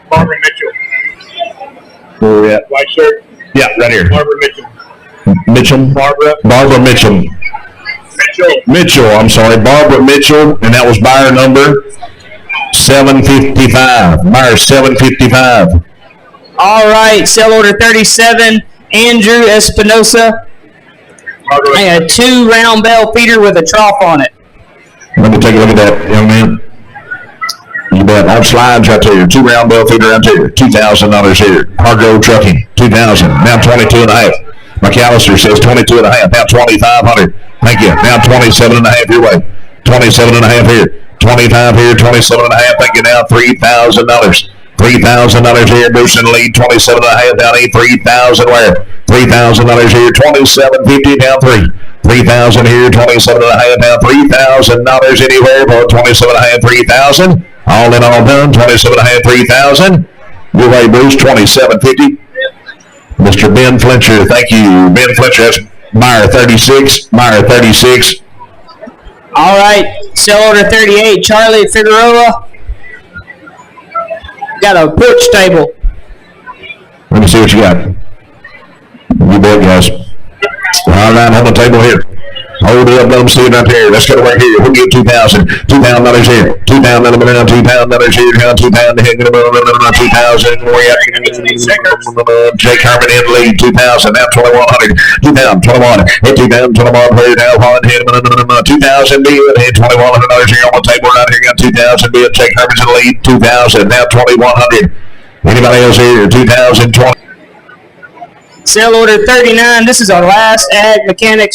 Barbara Mitchell. Where we at? White shirt. Yeah, right here. Barbara Mitchell. Mitchell. Barbara Mitchell. Mitchell, I'm sorry, Barbara Mitchell, and that was buyer number 755. Buyer 755. All right, sell order 37, Andrew Espinosa. I had 2 round bell feeder with a trough on it. Let me take a look at that, young man. You bet. Our slides right there. 2 round bell feeder right there. $2,000 here. Hargrove Trucking, 2,000. Now 22 and a half. McAllister says 22 and a half. Now 2,500. Thank you. Now 27 and a half your way. 27 and a half here. 25 here. 27 and a half. Thank you. Now $3,000. $3,000 here. Burleson lead. 27 and a half down 8. 3,000 where? $3,000 here. 27.50 down 3. 3,000 here. 27 and a half down. $3,000 anywhere for 27 and a half. 3,000. All in all done. 27 and a half. 3,000. Your way, Bruce. 27.50. Mr. Ben Fletcher, thank you. Ben Fletcher, that's buyer 36. Buyer 36. All right, sell order 38, Charlie Figueroa. Got a porch table. Let me see what you got. You bet, guys. All right, on the table here. Hold it up, let them see it right there. Let's get it right here. We'll get 2,000. $2,000 here. $2,000 here. $2,000 here. 2,000. We're at Jake Herman in lead. 2,000. Now 2,100. 2,000. 21. Hit 2,000. 21. Here now. 2,000 bid. Hit $2,100 here on the table right here. Got 2,000 bid. Jake Herman's in the lead. 2,000. Now 2,100. Anybody else here? 2,020. Sale order 39. This is our last Ag Mechanics